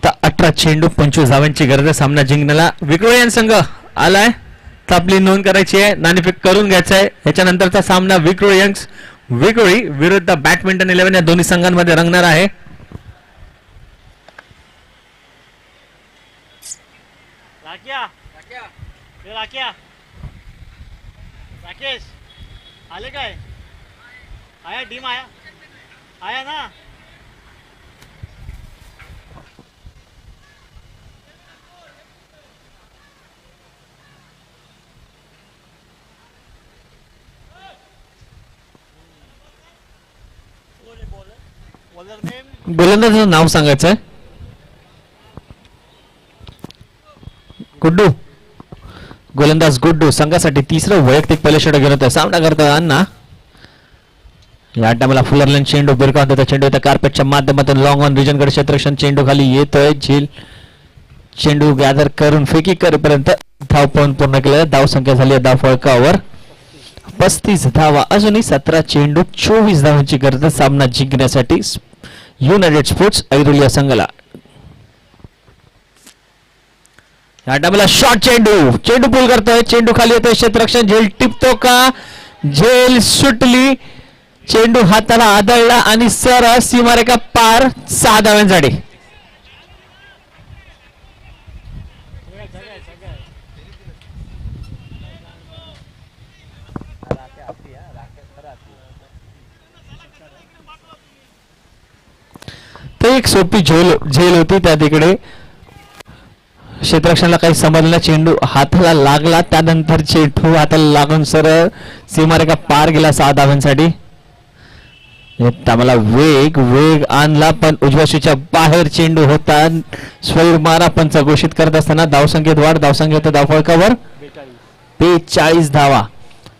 तर 18 चेंडू 25 धावांची गरज आहे सामना जिंकण्याला. विक्रोळी संघ आलाय तर आपली नोंद करायची आहे, नाणेफेक करून घ्यायचं आहे. याच्यानंतरचा सामना विक्रोळी विरुद्ध बॅडमिंटन 11 या दोन्ही संघांमध्ये रंगणार आहे. राकेश आले काय? आया टीम आया ना. गोलंदाजाचं नाव सांगायचं आहे. गुड्डू. गोलंदाज गुड्डू संघासाठी तिसरं वैयक्तिक पहिलं षटक घेऊन होतं. सामना करतोय अण्णा. या टायमाला फुलरलेन चेंडू बिरकावून देतो. चेंडू त्या कार्पेटच्या माध्यमातून लॉंग ऑन रिजनकडे क्षेत्ररक्षण. चेंडू खाली येतोय. झील चेंडू गॅदर करून फेकी करेपर्यंत धाव पळून पूर्ण केलं. धाव संख्या झाली आहे धाव फळकावर 35 धावा. अजूनही 17 चेंडू 24 धावांची गरज सामना जिंकण्यासाठी युनायटेड स्पोर्ट्स ऐरोली या संघाला. या टायमाला शॉर्ट चेंडू पूल करतोय. चेंडू खाली येतोय. क्षेत्ररक्षण झेल टिपतो का? झेल सुटली. चेंडू हाताला आदळला आणि सरळ सीमारेखा पार 6 धावांसाठी. ते एक सोपी झेल होती त्या तिकडे. क्षेत्ररक्षणाला काही समजलं. चेंडू हाताला लागला, त्यानंतर चेंडू हाताला लागून सरळ सीमारेखा पार गेला 6 धावांसाठी. त्याला वेग आणला पण उजव्याशीच्या बाहेर चेंडू होता. स्वैर मारा पंच घोषित करत असताना धावसंख्येत वाढ. धावसंख्येत धावफळकावर 42 धावा.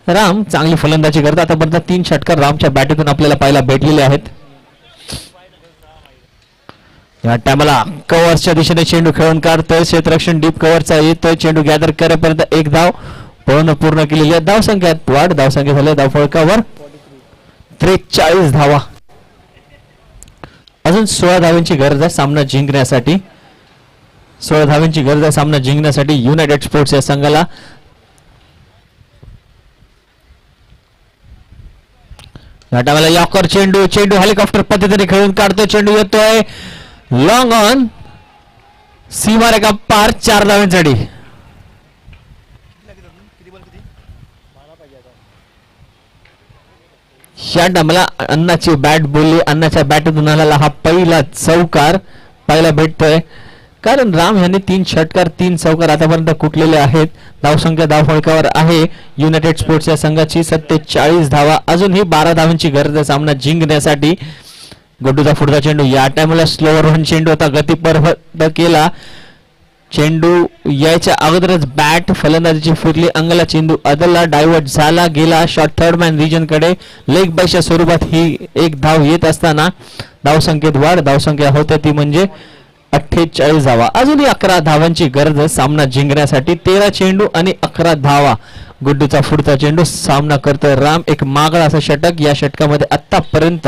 राम चांगली फलंदाजी करतात. आतापर्यंत 3 षटकार रामच्या बॅटीतून आपल्याला पाहायला भेटलेले आहेत. या टायमाला कव्हरच्या दिशेने चेंडू खेळून काढतोय, क्षेत्ररक्षण डीप कव्हरचा येतोय, चेंडू गॅदर करेपर्यंत एक धाव पूर्ण केलेली आहे. धावसंख्यात वाढ, धावसंख्या झाली धावफळकावर 43 धावा. अजून 16 धावांची गरज आहे सामना जिंकण्यासाठी. 16 धावांची गरज आहे सामना जिंकण्यासाठी युनायटेड स्पोर्ट्स या संघाला. या टायमाला यॉर्कर चेंडू हेलिकॉप्टर पद्धतीने खेळून काढतोय, चेंडू येतोय लॉंग ऑन, सीमारेखा पार, 4 धावांसाठी. या टायमाला अण्णाची बॅट बोलली, अण्णाच्या बॅटमधून आलेला हा पहिला चौकार पाहायला भेटतोय, कारण राम यांनी 3 षटकार 3 चौकार आतापर्यंत कुटलेले आहेत. धावसंख्या धावफळकावर आहे युनायटेड स्पोर्ट्स या संघाची 47 धावा. अजूनही 12 धावांची गरज आहे सामना जिंकण्यासाठी. गड्डूचा पुढचा चेंडू, या टायमाला स्लोवर होऊन चेंडू होता, गतीपर्यंत केला, चेंडू यायच्या अगोदरच बॅट फलंदाजीची फिरली, अंगला चेंडू अदलला, डायव्हर्ट झाला, गेला शॉट थर्ड मॅन रिजन कडे. लेग बायच्या स्वरूपात ही एक धाव येत असताना धावसंख्येत वाढ, धावसंख्या होते ती म्हणजे 48 धावा. अजूनही 11 धावांची गरज आहे सामना जिंकण्यासाठी. 13 चेंडू आणि 11 धावा. गुड्डूचा पुढचा चेंडू, सामना करतोय राम, एक मागळा असं षटक. या षटकामध्ये आतापर्यंत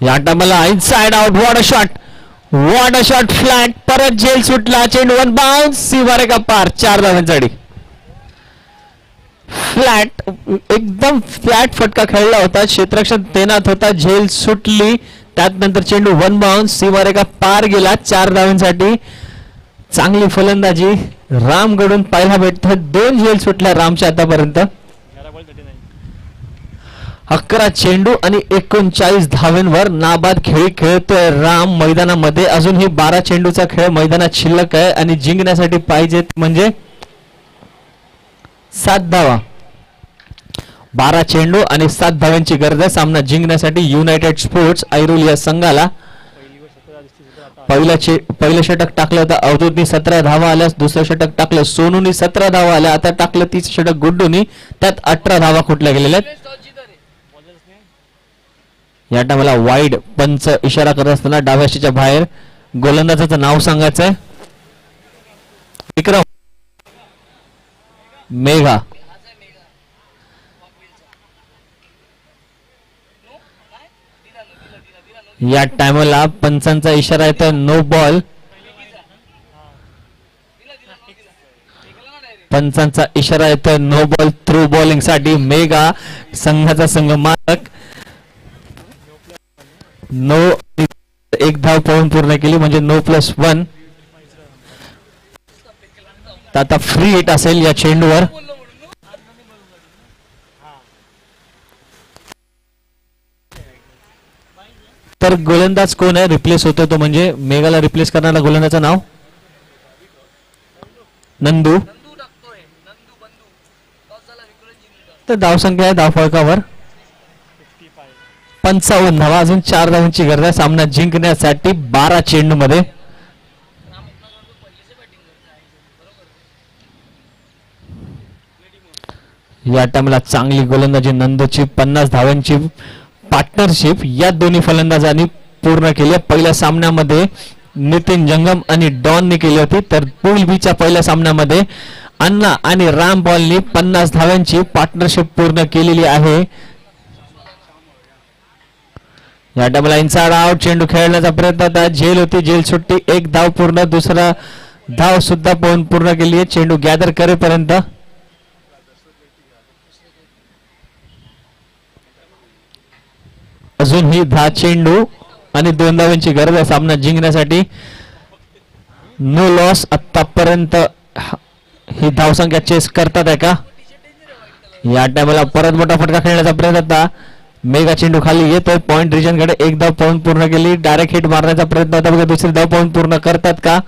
या टायमाला inside out, what a shot flat, परत झेल सुटला, चेंडू वन बाउन्स, सीमारेखा पार, 4 धावांसाठी. फ्लॅट, एकदम फ्लॅट फटका खेळला होता, क्षेत्ररक्षण तैनात होता, झेल सुटली, त्यात नंतर चेंडू वन बाउन्स, सीमारेखा पार गेला, 4 धावांसाठी. चांगली फलंदाजी रामकडून पाहायला भेटत. 2 झेल सुटल्या रामच्या आतापर्यंत. 11 चेंडू आणि 39 धावांवर नाबाद खेळी खेळतोय राम मैदानामध्ये. अजूनही 12 चेंडूचा खेळ मैदानात शिल्लक आहे आणि जिंकण्यासाठी पाहिजेत म्हणजे 7 धावा. 12 चेंडू आणि 7 धावांची गरज आहे सामना जिंकण्यासाठी युनायटेड स्पोर्ट्स ऐरोली या संघाला. पहिलं षटक टाकलं होतं अवधूतनी, 17 धावा आल्यास दुसरं षटक टाकलं सोनूनी, 17 धावा आल्या. आता टाकलं 30 षटक गुड्डूनी, त्यात 18 धावा कुठल्या गेलेल्या आहेत. या टायमाला वाईड पंच इशारा करत असताना डाव्याशीच्या बाहेर गोलंदाजाचं नाव सांगायचंय. विक्रम मेघा. या टायमाला पंचांचा इशारा येतो नो बॉल. पंचांचा इशारा येतो नो बॉल थ्रू बॉलिंग साठी. मेघा संघाचा संघमारक नो, एक धाव पळून पूर्ण केली म्हणजे नो +1. आता फ्री हिट असेल या चेंडूवर. तर गोलंदाज कोण आहे रिप्लेस होतो तो म्हणजे मेघाला रिप्लेस करणारा गोलंदाजाचं नाव नंदू. तर धावसंख्या आहे धावफळकावर 55 धावा. अजून 4 धावांची गरज आहे सामना जिंकण्यासाठी 12 चेंडू मध्ये. या टाइमला चांगली गोलंदाजी नंदूची 50 धावांची पार्टनरशिप या दोन्ही फलंदाजांनी पूर्ण केली. पहिल्या सामन्यामध्ये नितीन जंगम आणि डॉनने केली होती, तर पूल बीच्या पहिल्या सामन्यामध्ये अण्णा आणि राम बॉलनी 50 धावांची पार्टनरशिप पूर्ण केलेली आहे. या टाइमला इनसाइड आउट, चेंडू खेळण्याचा प्रयत्न होता, झेल होती, झेल सुट्टी, एक धाव पूर्ण, दुसरा धाव सुद्धा पूर्ण केली आहे चेंडू गॅदर करेपर्यंत. अजून ही 10 चेंडू आणि 2 धावांची गरज आहे सामना जिंकण्यासाठी. No loss. आतापर्यंत ही धावसंख्या चेस करतात आहे का. या टायमाला परत मोठा फटका खेळण्याचा प्रयत्न होता, मेगा चेंडू खाली येतोय पॉइंट रिजन कडे. एक धाव पळून पूर्ण केली, डायरेक्ट हिट मारण्याचा प्रयत्न होता बघा, दुसरी धाव पळून पूर्ण करतात का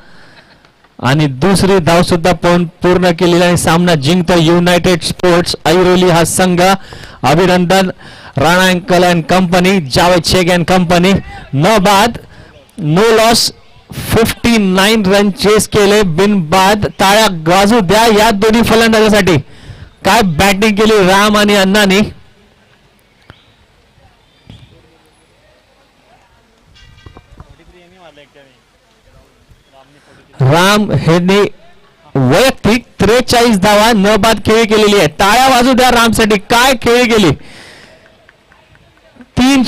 आणि दुसरी धाव सुद्धा पळून पूर्ण केलेली आहे. सामना जिंकतो युनायटेड स्पोर्ट्स ऐरोली हा संघ. अभिनंदन Rana uncle and company, Javed Shaikh and company. न बाद, नो लॉस, 59 रन चेस केले बिनबाद. टाळ्या गाजू द्या या दोन्ही फलंदाजासाठी. काय बॅटिंग केली राम आणि अण्णांनी. राम हे वैयक्तिक 43 धावा न बाद खेळी केलेली आहे. टाळ्या वाजू द्या रामसाठी, काय खेळी केली. 3